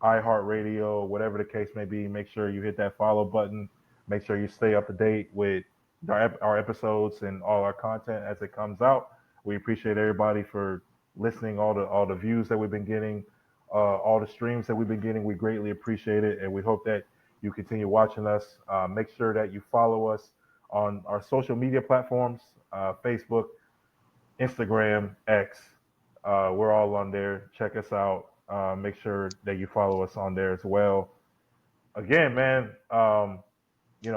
iHeartRadio, whatever the case may be, make sure you hit that follow button. Make sure you stay up to date with our episodes and all our content as it comes out. We appreciate everybody for listening, all the views that we've been getting, all the streams that we've been getting. We greatly appreciate it, and we hope that you continue watching us. Make sure that you follow us on our social media platforms, Facebook, Instagram, X. We're all on there. Check us out. Make sure that you follow us on there as well. Again, man, this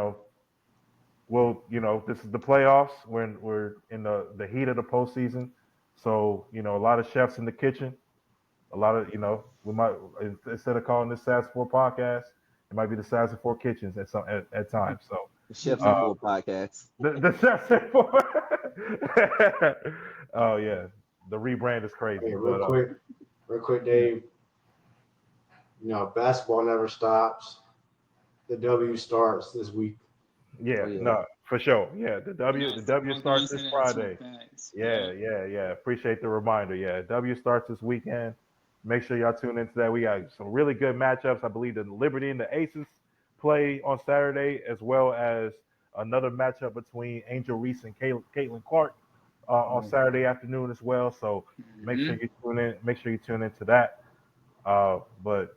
is the playoffs. We're in the heat of the postseason. So, a lot of chefs in the kitchen. A lot of, we might, instead of calling this Sass 4 podcast, it might be the Sass 4 kitchens at times. So, The Chefs and Four podcast. the Sass 4. Oh, yeah. The rebrand is crazy. Hey, real quick, Dave. Basketball never stops. The W starts this week. Yeah, Oh, yeah. no, for sure. Yeah, the W starts this Friday. Yeah. Yeah. Appreciate the reminder. Yeah, W starts this weekend. Make sure y'all tune into that. We got some really good matchups. I believe the Liberty and the Aces play on Saturday, as well as another matchup between Angel Reese and Caitlin Clark on Saturday afternoon as well. So make sure you tune in. Make sure you tune into that. But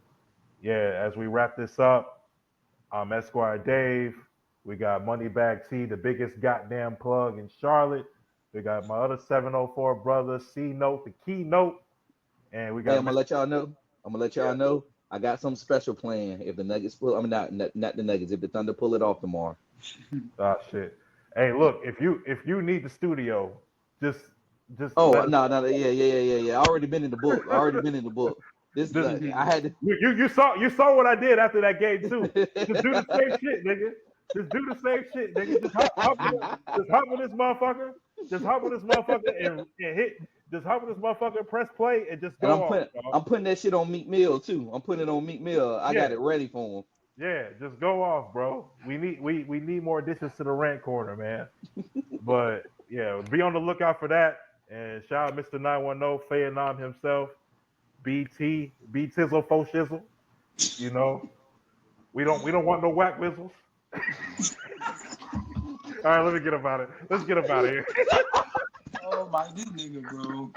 yeah, as we wrap this up, I'm Esquire Dave. We got Moneybag T, the biggest goddamn plug in Charlotte. We got my other 704 brother, C Note, the keynote. And we Hey, got I'm gonna let y'all know. I got something special planned. If the Nuggets pull, I mean not the Nuggets. If the Thunder pull it off tomorrow. Oh shit. Hey, look, if you need the studio, just Oh let us. no, yeah. I already been in the book. This Just, I had to. you saw what I did after that game too. Just do the same shit, nigga. Just do the same shit, nigga. Just hop on this motherfucker. Just hop on this motherfucker and hit. Just hop on this motherfucker, and press play, and just And go off. I'm putting that shit on Meek Mill too. I'm putting it on Meek Mill. I got it ready for him. Yeah, just go off, bro. We need more additions to the rant corner, man. But yeah, be on the lookout for that. And shout out Mr. 910, Fayanam himself, BT, B Tizzle, Fo Shizzle. You know, we don't want no whack whistles. All right, let me get about it. Let's get about it here. Oh my, this nigga, bro.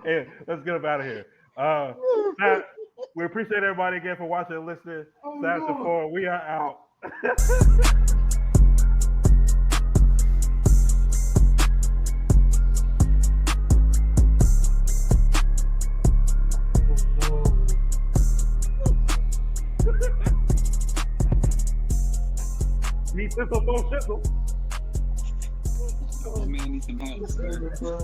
Yeah, let's get about it here. Matt, we appreciate everybody again for watching and listening. Saturday 4, we are out. Me, Tizzle, Fo Shizzle. Oh man, need some help.